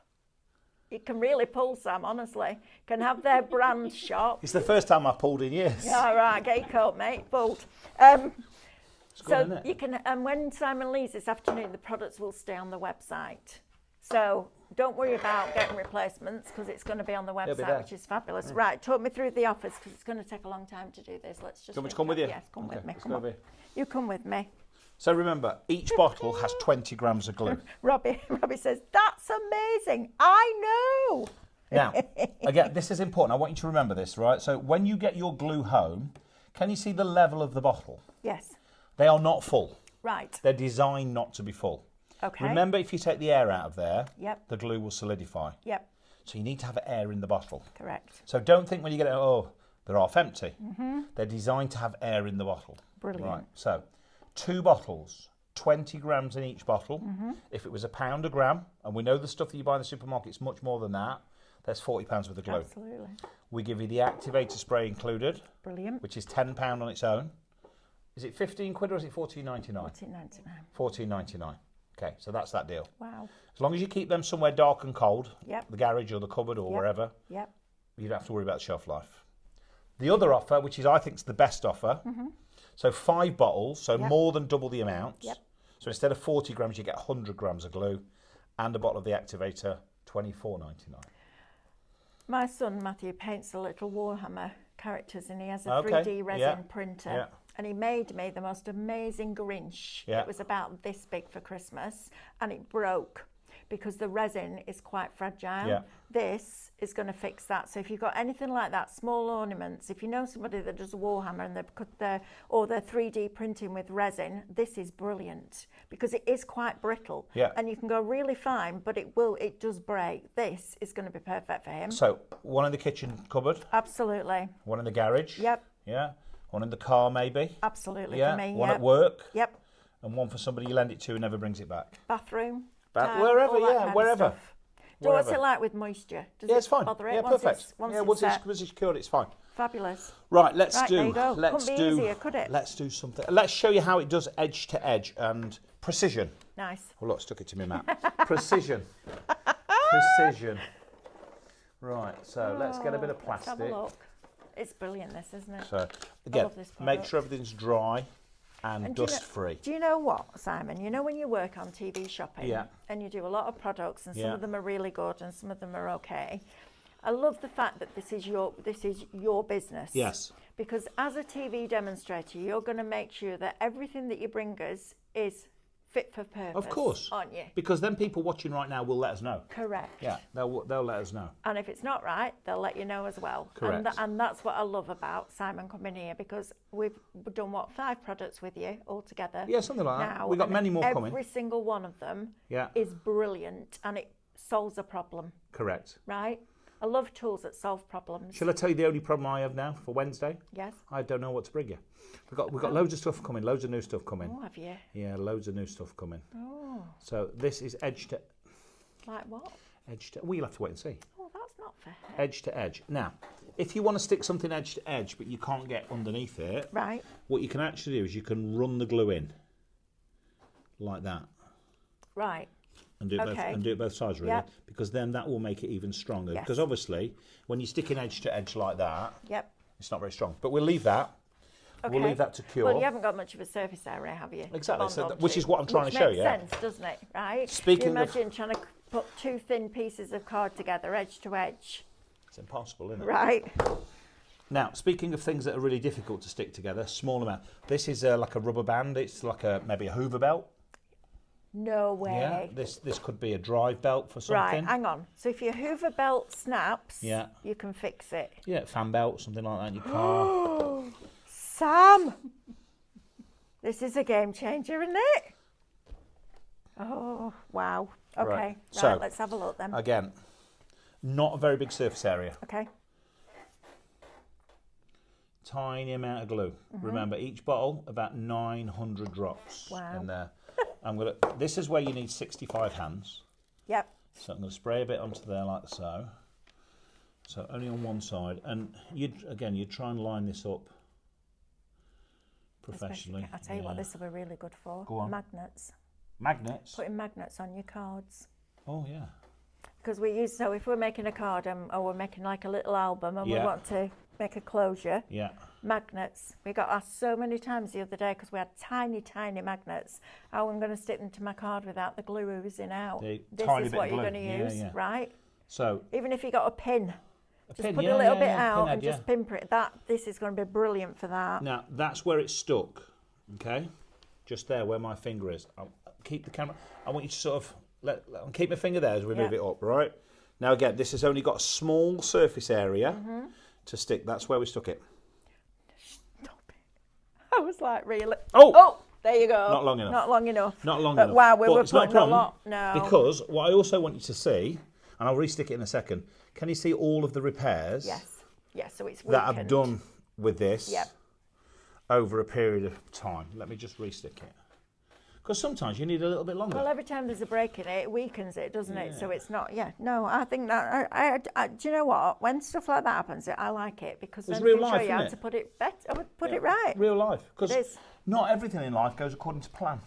It can really pull, Sam, honestly. Can have their brand shop. It's the first time I've pulled in years. Yeah, all right, get your coat, mate. Pulled. It's good, isn't it? You can, and when Simon leaves this afternoon, the products will stay on the website. So don't worry about getting replacements because it's going to be on the be website, there. which is fabulous. Right, talk me through the offers because it's going to take a long time to do this. Let's just. Do you want me to come with you? Yes, come Okay, with me. let's Come go on. over here. You come with me. So remember, each bottle has 20 grams of glue. Robbie says, that's amazing. I know. Now, again, this is important. I want you to remember this, right? So when you get your glue home, can you see the level of the bottle? Yes. They are not full. Right. They're designed not to be full. Okay. Remember, if you take the air out of there, Yep. the glue will solidify. Yep. So you need to have air in the bottle. Correct. So don't think when you get it, oh, they're half empty. They're designed to have air in the bottle. Brilliant. Right. So 2 bottles, 20 grams in each bottle. If it was £1 a gram, and we know the stuff that you buy in the supermarket is much more than that, there's £40 worth of glue. Absolutely. We give you the activator spray included, Brilliant. which is £10 on its own. Is it 15 quid or is it 14.99? $14.99. 14.99. Okay, so that's that deal. Wow. As long as you keep them somewhere dark and cold, Yep. the garage or the cupboard or Yep. wherever, Yep. you don't have to worry about shelf life. The other offer, which is I think is the best offer, so 5 bottles, so Yep. more than double the amount. Yep. So instead of 40 grams, you get 100 grams of glue and a bottle of the activator, $24.99. My son Matthew paints the little Warhammer characters and he has a Okay, 3D resin yeah, printer. yeah. And he made me the most amazing Grinch. Yeah. It was about this big for Christmas and it broke because the resin is quite fragile. Yeah. This is going to fix that. So if you've got anything like that, small ornaments, if you know somebody that does a Warhammer and they've cut or they're 3D printing with resin, this is brilliant because it is quite brittle. Yeah. And you can go really fine, but it does break. This is going to be perfect for him. So one in the kitchen cupboard, Absolutely. one in the garage. Yep. Yeah. One in the car maybe. Absolutely Yeah. for me. One Yep. at work. Yep. And one for somebody you lend it to who never brings it back. Bathroom. Wherever, all that yeah, kind of wherever. stuff. Do what's Wherever. it like with moisture? Does Yeah, it it's fine. bother it Yeah, once perfect. It's, once Yeah, it's once set? it's secured, it's fine. Fabulous. Right, let's Right, do. there you go. Let's Couldn't do. be easier, could it? Let's do something. Let's show you how it does edge to edge and precision. Nice. Oh look, stuck it to me, Matt. Precision. Precision. Right, so let's get a bit of Let's have a plastic. look. It's brilliant, this, isn't it? So again, love this make product. sure everything's dry and, And do you know- dust free. Do you know what, Simon? You know when you work on TV shopping Yeah. and you do a lot of products and some Yeah. of them are really good and some of them are okay. I love the fact that this is your business. Yes. Because as a TV demonstrator, you're going to make sure that everything that you bring us is fit for purpose. Of course. Aren't you? Because then people watching right now will let us know. Correct. Yeah, they'll let us know. And if it's not right, they'll let you know as well. Correct. And that's what I love about Simon coming here because we've done, 5 products with you all together. Yeah, something like that. Now, We've got and many more every coming. single one of them Yeah. is brilliant and it solves a problem, Correct. right? I love tools that solve problems. Shall I tell you the only problem I have now for Wednesday? Yes. I don't know what to bring you. We've got loads of stuff coming, loads of new stuff coming. Oh, have you? Yeah, loads of new stuff coming. Oh, So this is edge to like what? well, you'll have to wait and see. Oh, that's not fair. Edge to edge. Now, if you want to stick something edge to edge, but you can't get underneath it, Right. what you can actually do is you can run the glue in like that Right. and do it both sides really, Yep. because then that will make it even stronger. Yes. Because obviously, when you're sticking edge to edge like that, Yep. it's not very strong. But we'll leave that. Okay. We'll leave that to cure. Well, you haven't got much of a surface area, have you? Exactly, to so bond which onto? is what I'm trying Which to show makes you. sense, doesn't it? Right? Speaking you of- imagine trying to put 2 thin pieces of card together, edge to edge. It's impossible, isn't it? Right. Now, speaking of things that are really difficult to stick together, small amount. This is like a rubber band. It's like maybe a Hoover belt. No way. Yeah. This could be a drive belt for Right, something. hang on. So if your Hoover belt snaps, Yeah. you can fix it. Yeah, fan belt, something like that in your car. Sam! This is a game changer, isn't it? Oh, wow. Okay, right, so- let's have a look then. Again, not a very big surface area. Okay. Tiny amount of glue. Remember, each bottle about 900 drops Wow. in there. This is where you need 65 hands. Yep. So I'm going to spray a bit onto there like so. So only on one side, and you'd try and line this up professionally. I'll tell you what, this will be really good for. Go on. Magnets. Magnets? Putting magnets on your cards. Oh, yeah. Because so if we're making a card or we're making like a little album and we Yeah. want to make a closure, Yeah. magnets. We got asked so many times the other day because we had tiny, tiny magnets. How I'm going to stick them to my card without the glue oozing out. The This tiny is bit what of you're glue. going to Yeah, use, yeah. right? So Even if you got a pin, just pin, put yeah, a little yeah, bit yeah, out pinhead, and just pinprick that. This is going to be brilliant for that. now that's where it's stuck. Okay, just there where my finger is. I'll keep the camera. I want you to sort of keep my finger there as we move it up. Right. Now again, this has only got a small surface area to stick. That's where we stuck it. Stop it. I was like, really? Oh! There you go. Not long enough. Not long enough. Not long But enough. wow, we But were it's not putting a problem, lot. No. Because what I also want you to see, and I'll restick it in a second, can you see all of the repairs Yes, so it's that weakened. I've done with this Yep. over a period of time? Let me just restick it. Because sometimes you need a little bit longer. Well, every time there's a break in it, it weakens it, doesn't it? So it's not, no, I think that, I do you know what? When stuff like that happens, I like it because It's then real we can life, show you how isn't to it? put it better, put it right. Real life. It Because is. not everything in life goes according to plan.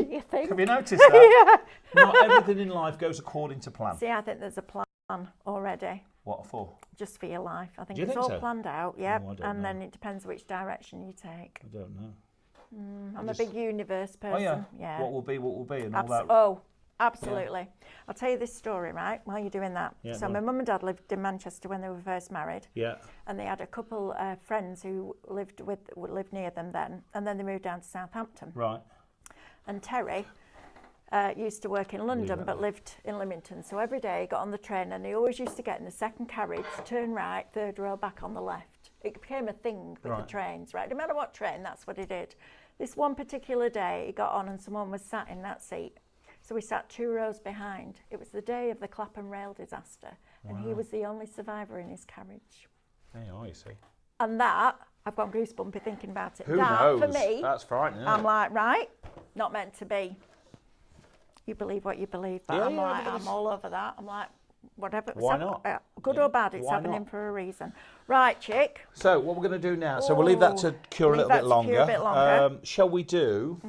You think? Have you noticed that? Not everything in life goes according to plan. See, I think there's a plan already, What for? just for your life. I think Do you it's think all so? planned out, Oh, I don't and know. then it depends which direction you take. I don't know. I'm a big universe person. Oh, yeah. What will be, and all Abso- that. Oh, absolutely. I'll tell you this story, right, while you're doing that. Yeah, So go my on. mum and dad lived in Manchester when they were first married, Yeah. and they had a couple friends who lived near them then, and then they moved down to Southampton. Right. And Terry used to work in London but lived in Leamington, so every day he got on the train and he always used to get in the second carriage, turn right, third row back on the left. It became a thing with the trains, right? No matter what train, that's what he did. This one particular day, he got on and someone was sat in that seat. So we sat 2 rows behind. It was the day of the Clapham rail disaster, and he was the only survivor in his carriage. There you are, you see. And that, I've got goosebumpy thinking about it. Who that, knows? for me, That's frightening, isn't I'm it? like, right, not meant to be. You believe what you believe, but Yeah, I'm yeah, like, but I'm it's- all over that. I'm like, whatever. Why not? Good Yeah, or bad, it's why happening not? for a reason. Right, chick. So what we're going to do now, so we'll leave that to cure a Leave little that bit to cure a bit longer. longer. Shall we do,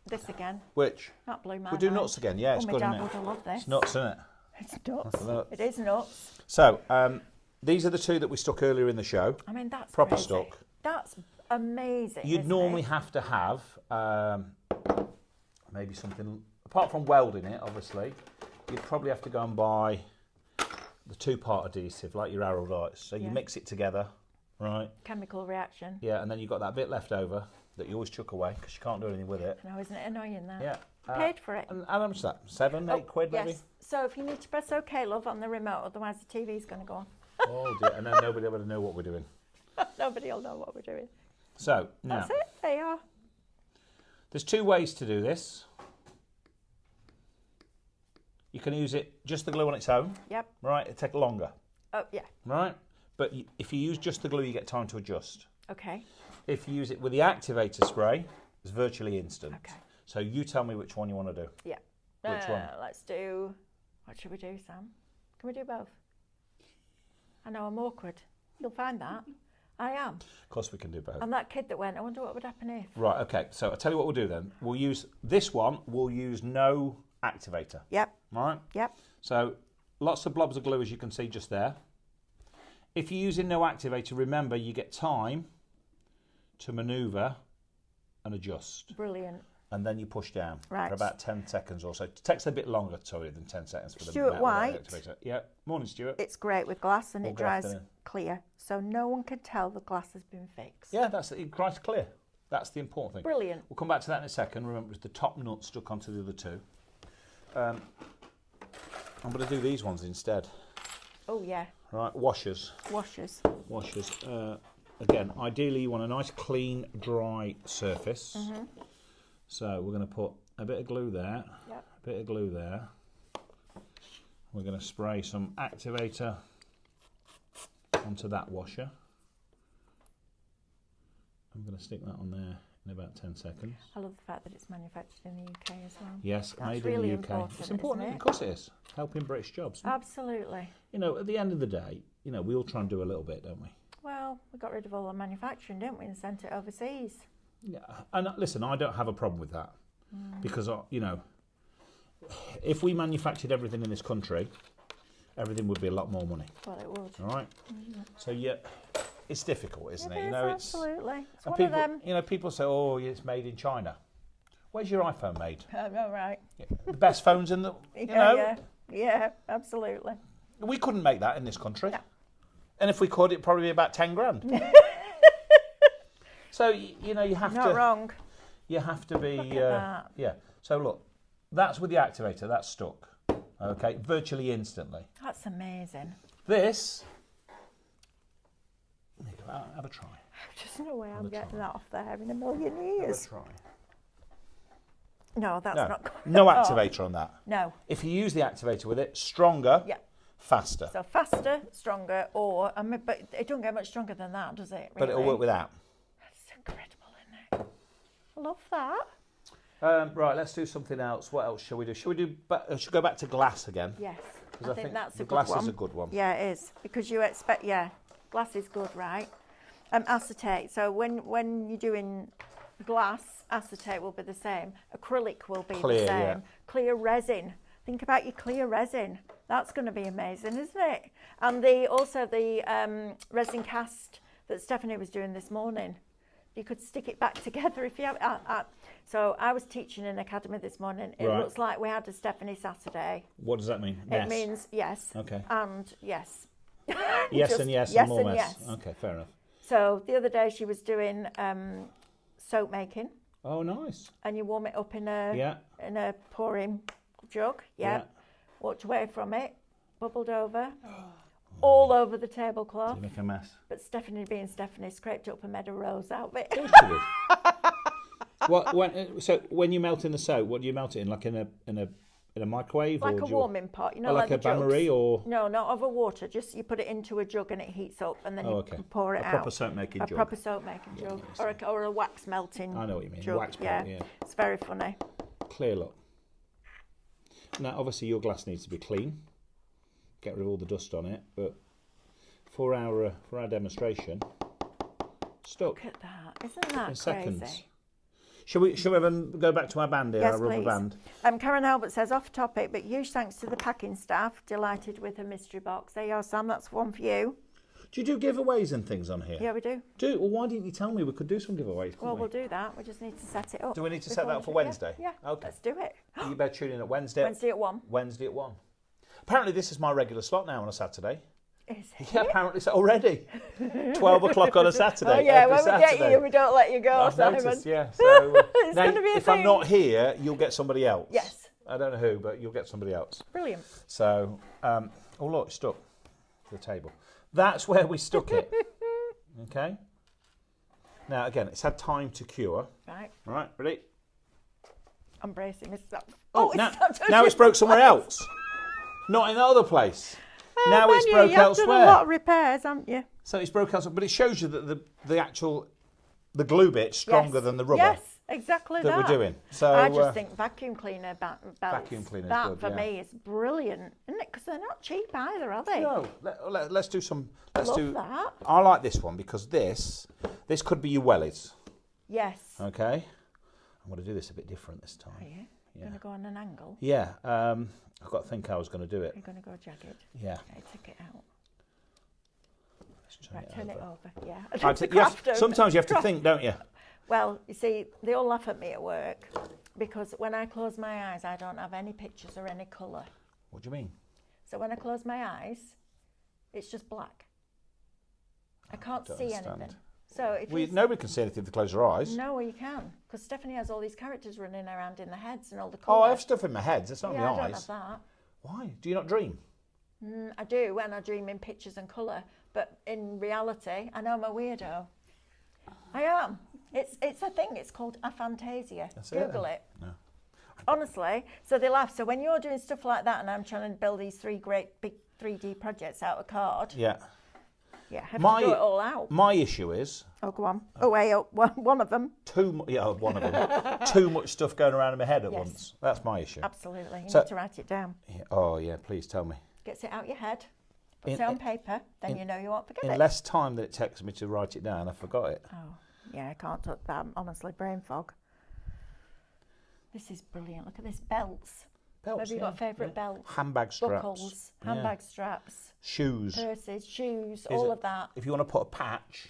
This again. which? That blew my We'll do mind. nuts again, yeah, it's my good, dad isn't would it? have loved this. It's nuts, isn't it? It's nuts. Nuts. It is nuts. So, these are the two that we stuck earlier in the show. I mean, that's Proper crazy. stuck. That's amazing. You'd isn't normally it? have to have maybe something, apart from welding it, obviously, you'd probably have to go and buy the 2-part adhesive, like your Arrowdites. So you Yeah. mix it together, right? Chemical reaction. Yeah, and then you've got that bit left over that you always chuck away because you can't do anything with it. No, isn't it annoying that? Yeah. Paid for it. And how much is that? 7, 8 quid maybe? Yes. So if you need to press OK, love, on the remote, otherwise the TV's going to go on. Oh dear, and then nobody will ever know what we're doing. Nobody will know what we're doing. So, now, That's it. There you are. there's 2 ways to do this. You can use it just the glue on its own, Yep. right? It'll take longer, Oh, yeah. right? But if you use just the glue, you get time to adjust. Okay. If you use it with the activator spray, it's virtually instant. Okay. So you tell me which one you want to do. Yeah. Which one? Let's do. What should we do, Sam? Can we do both? I know I'm awkward. You'll find that. I am. Of course we can do both. I'm that kid that went, I wonder what would happen if. Right, okay. So I'll tell you what we'll do then. We'll use this one, we'll use no activator. Yep. Right? Yep. So lots of blobs of glue, as you can see just there. If you're using no activator, remember you get time to manoeuvre and adjust. Brilliant. And then you push down Right. for about 10 seconds or so. It takes a bit longer, sorry, than 10 seconds for the Stuart metal White. activator. Yeah. Morning, Stuart. It's great with glass and All it dries grafted in. clear, so no one can tell the glass has been fixed. Yeah, that's it. Quite clear. That's the important thing. Brilliant. We'll come back to that in a second. Remember, it's the top nut stuck onto the other 2. I'm going to do these ones instead. Oh yeah. Right, washers. Washers. Washers. Again, ideally you want a nice, clean, dry surface. Mm-hmm. So we're going to put a bit of glue there, Yep. a bit of glue there. We're going to spray some activator onto that washer. I'm going to stick that on there in about 10 seconds. I love the fact that it's manufactured in the UK as well. Yes, That's made really in the UK. important, It's important, isn't it? of course it is. Helping British jobs. Absolutely. You know, at the end of the day, you know, we all try and do a little bit, don't we? Well, we got rid of all the manufacturing, didn't we, and sent it overseas. Yeah. And listen, I don't have a problem with that because, you know, if we manufactured everything in this country, everything would be a lot more money. Well, it would. All right. So yeah, it's difficult, isn't it? It You is, know, absolutely. It's and one people, of them. you know, people say, "Oh, it's made in China." Where's your iPhone made? Oh, no, right. The best phones in the, you know. Yeah, absolutely. We couldn't make that in this country. No. And if we could, it'd probably be about 10 grand. So, you know, you have Not to... wrong. You have to be... Look at that. Yeah. So, look, that's with the activator. That's stuck. Okay? Virtually instantly. That's amazing. This... Have a try. There's no way I'm a getting try. that off there in a million Have a years. try. No, that's No, not good. no at all. activator on that. No. If you use the activator with it, stronger, Yeah. faster. So faster, stronger, or... I mean, but it don't get much stronger than that, does it? But it'll really? work without. That's incredible, isn't it? I love that. Right, let's do something else. What else shall we do? Shall we do? Should we go back to glass again? Yes. 'Cause I think that's the a good glass one. is a good one. Yeah, it is. Because you expect, glass is good, right? Acetate. So when you're doing glass, acetate will be the same. Acrylic will be Clear, the same. yeah. Clear resin. Think about your clear resin. That's going to be amazing, isn't it? And also the resin cast that Stephanie was doing this morning. You could stick it back together if you have. So I was teaching in academy this morning. It Right. looks like we had a Stephanie Saturday. What does that mean? It means yes. Okay. And yes. Yes Just and yes yes and more and mess. yes. Okay, fair enough. So the other day she was doing soap making, Oh, nice. and you warm it up in a Yeah. pouring jug. Yeah. Yeah. Walked away from it, bubbled over, all over the tablecloth. You make a mess. But Stephanie, being Stephanie, scraped up a meadow rose out of it. Of course you did. So when you melt in the soap, what do you melt it in? Like in a microwave, Like or a do you, warming pot, you know, or like like the a bain marie, jugs. or No, not over water. Just you put it into a jug and it heats up, and then you okay. pour it a out. proper soap making A jug. proper soap making Yeah, jug, yeah, or a wax melting. I know what you mean. Jug. Wax pot, yeah. It's very funny. Clear look. Now, obviously, your glass needs to be clean. Get rid of all the dust on it. But for our demonstration, stuck Look at that! Isn't that in crazy? seconds. Shall we go back to our band here, Yes, our rubber please. band? Karen Albert says, off topic, but huge thanks to the packing staff. Delighted with her mystery box. There you are, Sam. That's one for you. Do you do giveaways and things on here? Yeah, we do. Well, why didn't you tell me we could do some giveaways? couldn't Well, we? we'll do that. We just need to set it up. Do we need to set before that up for we do- Wednesday? Yeah. Okay. Let's do it. You better tune in at Wednesday. Wednesday at 1. Wednesday at 1. Apparently, this is my regular slot now on a Saturday. Is it? Yeah, apparently so already. 12 o'clock on a Saturday. Oh, yeah. every When we Saturday. get you, we don't let you go, I've Simon. noticed, yeah. So It's now, gonna be a if I'm thing. not here, you'll get somebody else. Yes. I don't know who, but you'll get somebody else. Brilliant. So, oh look, it's stuck to the table. That's where we stuck it. Okay. Now again, it's had time to cure. Right. Right, ready? I'm bracing myself. Oh, it's now, stopped now it's broke somewhere touching else. Not in the other place. Oh, now it's Manu, broke you've done elsewhere. a lot of repairs, haven't you? So it's broke elsewhere, but it shows you that the glue bit's stronger Yes. than the rubber Yes, exactly that we're doing. So I just think vacuum cleaner belts. Vacuum cleaner's that good, for yeah. me is brilliant, isn't it? Because they're not cheap either, are they? no, let's do some. Let's Love do. that. I like this one because this could be your wellies. Yes. Okay, I'm going to do this a bit different this time. Are you? Yeah. Going to go on an angle? Yeah, I've got to think how I was going to do it. You're going to go jagged? Yeah. Okay, take it out. Let's turn Right, turn it over. Yeah. I It's a think you have- craft over. sometimes you have to think, don't you? Well, you see, they all laugh at me at work because when I close my eyes, I don't have any pictures or any colour. What do you mean? So when I close my eyes, it's just black. I can't don't see understand. anything. So if Well, you nobody can see anything if they close their eyes. no, well, you can, because Stephanie has all these characters running around in the heads and all the Oh, colour. I have stuff in my head. It's not in yeah, my I don't eyes. have that. Why? Do you not dream? I do when I dream in pictures and colour, but in reality, I know I'm a weirdo. I am. It's a thing. It's called aphantasia. That's it, Google then. it. No. Honestly, so they laugh. So when you're doing stuff like that, and I'm trying to build these 3 great big 3D projects out of card, Yeah. Yeah, have to do it all out. My issue is... Oh, go on. Oh, wait, one of them. One of them. Too much stuff going around in my head at once. That's my issue. Absolutely. You need to write it down. Yeah, oh, yeah, please tell me. Gets it out your head, puts it on paper, then you know you won't forget it. In less time than it takes me to write it down, I forgot it. Oh, yeah, I can't touch that. Honestly, brain fog. This is brilliant. Look at this. Belts. Have you got a favourite belt? Handbag straps. Buckles, handbag straps. Shoes. Purses, shoes, all of that. If you want to put a patch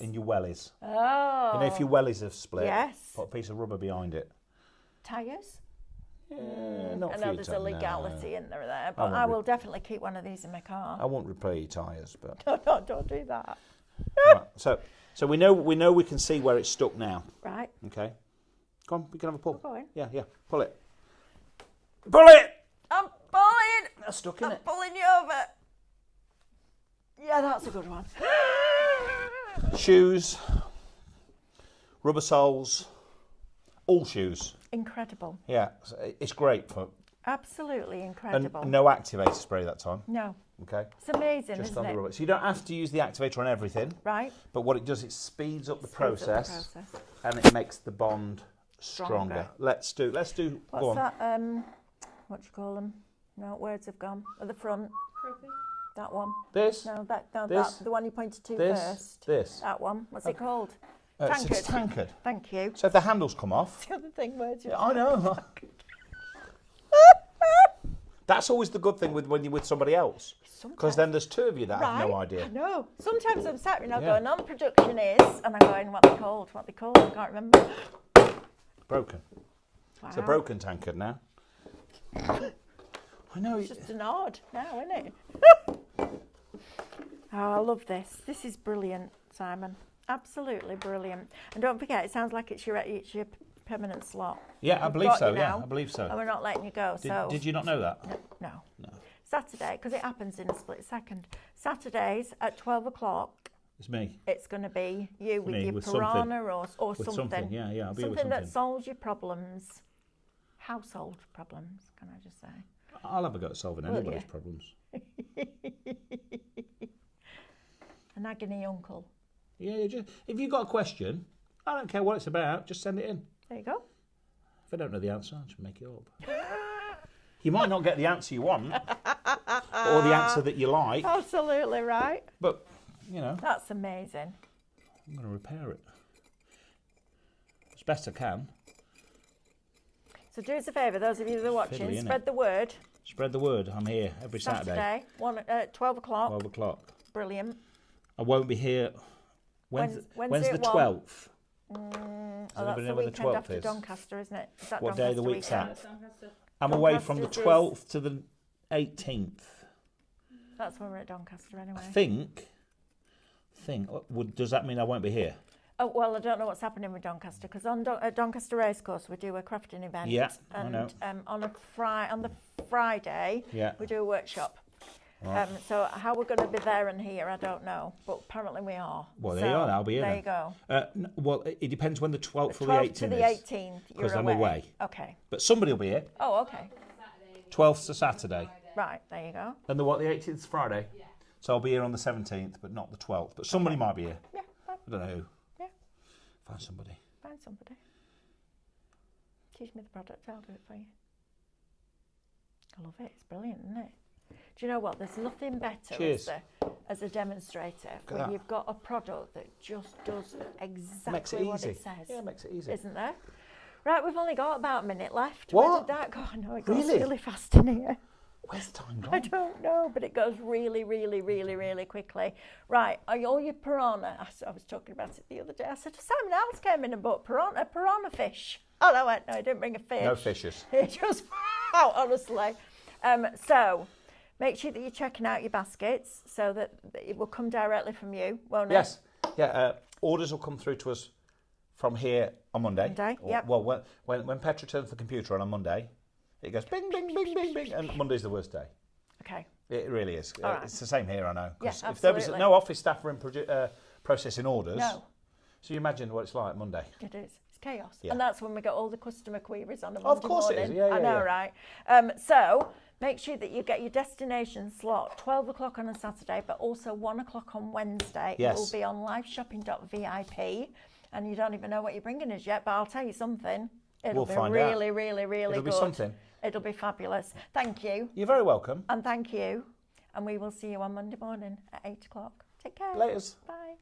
in your wellies. Oh. You know, if your wellies have split, yes. put a piece of rubber behind it. Tyres? Yeah, not I for know you there's to- a legality in there, I but won't I will definitely keep one of these in my car. I won't repair your tyres, but... No, don't do that. Right, so we know we can see where it's stuck now. Right. Okay. Go on, we can have a pull. Go on. Yeah, pull it. Pull it! I'm pulling! That's stuck in I'm it. pulling you over. Yeah, that's a good one. Shoes, rubber soles, all shoes. Incredible. Yeah, it's great for... Absolutely And incredible. no activator spray that time. No. Okay. It's amazing, Just isn't on the it? rubber. So you don't have to use the activator on everything. Right. But what it does, it speeds up the Speeds up the process, process. and it makes the bond stronger. Stronger. Let's do. What's go on. that? What do you call them? No, words have gone. At the front. Trophy. That one. This. No, This? the one you pointed to This. first. This. That one. What's it called? It's tankard. Thank you. So if the handles come off, The other thing, words. yeah, I know. That's always the good thing when you're with somebody else, because then there's two of you that have no idea. No. Sometimes I'm sat and I'm Yeah. going, on production is, and I'm going, what they called? I can't remember. Broken. Wow. It's a broken tankard now. I know. It's just an odd now, isn't it? Oh, I love this. This is brilliant, Simon. Absolutely brilliant. And don't forget, it sounds like it's your permanent slot. Yeah, I We've believe got so. you Yeah, now, I believe so. And we're not letting you go. Did you not know that? No. Saturday, because it happens in a split second. Saturdays at 12 o'clock, It's me. it's going to be you with Me, your with Piranha or With something. Yeah, I'll be with Something that something. solves your problems. Household problems, can I just say? I'll have a go at solving Will anybody's you? problems. An agony uncle. Yeah, if you've got a question, I don't care what it's about, just send it in. There you go. If I don't know the answer, I'll just make it up. You might not get the answer you want, or the answer that you like, Absolutely right. but, you know, That's amazing. I'm going to repair it as best I can. So do us a favour, those of you that are watching, Fiddly, innit? spread the word. Spread the word. I'm here every Saturday, 12 o'clock. 12 o'clock. Brilliant. I won't be here. When's the Wednesday at 12th? Oh, anybody that's the know when the weekend 12th after is? Doncaster, isn't it? Is that What day of the Doncaster week's weekend? that? Doncaster. I'm away from the Doncaster's 12th to the 18th. That's when we're at Doncaster anyway. I think. Does that mean I won't be here? Oh, well, I don't know what's happening with Doncaster, because at Doncaster Racecourse we do a crafting event. Yeah, I and, know. On the Friday, Yeah. we do a workshop. Right. So how we're going to be there and here, I don't know, but apparently we are. Well, there you are. I'll be here. There then. you go. Well, it depends when the 12th or the 12th 18th to the is. 18th, you're 'Cause I'm away. away. Okay. But somebody will be here. Oh, okay. 12th to Saturday. Right, there you go. And the 18th is Friday? Yeah. So I'll be here on the 17th, but not the 12th. But somebody might be here. Yeah, fine. I don't know who. Yeah. Find somebody. Find somebody. Teach me the product, I'll do it for you. I love it, it's brilliant, isn't it? Do you know what? There's nothing better Cheers. as a demonstrator where that. you've got a product that just does exactly Makes it what easy. it says. Yeah, makes it easy. Isn't there? Right, we've only got about a minute left. What? Where did that go? I know it goes Really? really fast in here. Where's the time I gone? don't know, but it goes really, really, really, really quickly. Right, all your piranha, I was talking about it the other day. I said, Simon Else came in and bought piranha fish. Oh, no, wait, no, he didn't bring a fish. No fishes. He just, wow, honestly. So, make sure that you're checking out your baskets so that it will come directly from you, won't it? Yes. Yeah, orders will come through to us from here on Monday. Monday, yep. Well, when Petra turns the computer on Monday, it goes bing, bing, bing, bing, bing, and Monday's the worst day. Okay. It really is. All right. It's the same here, I know. 'Cause Yeah, if there was absolutely. no office staff were in processing orders, No. so you imagine what it's like Monday. It is. It's chaos. Yeah. And that's when we get all the customer queries on a Monday Of course it morning. is. Yeah, I know, yeah. right? So Make sure that you get your destination slot 12 o'clock on a Saturday, but also 1 o'clock on Wednesday. Yes. It will be on liveshopping.vip, and you don't even know what you're bringing us yet, but I'll tell you something. It'll We'll be find really, out. really, really It'll good. be something. It'll be fabulous. Thank you. You're very welcome. And thank you. And we will see you on Monday morning at 8 o'clock. Take care. Laters. Bye.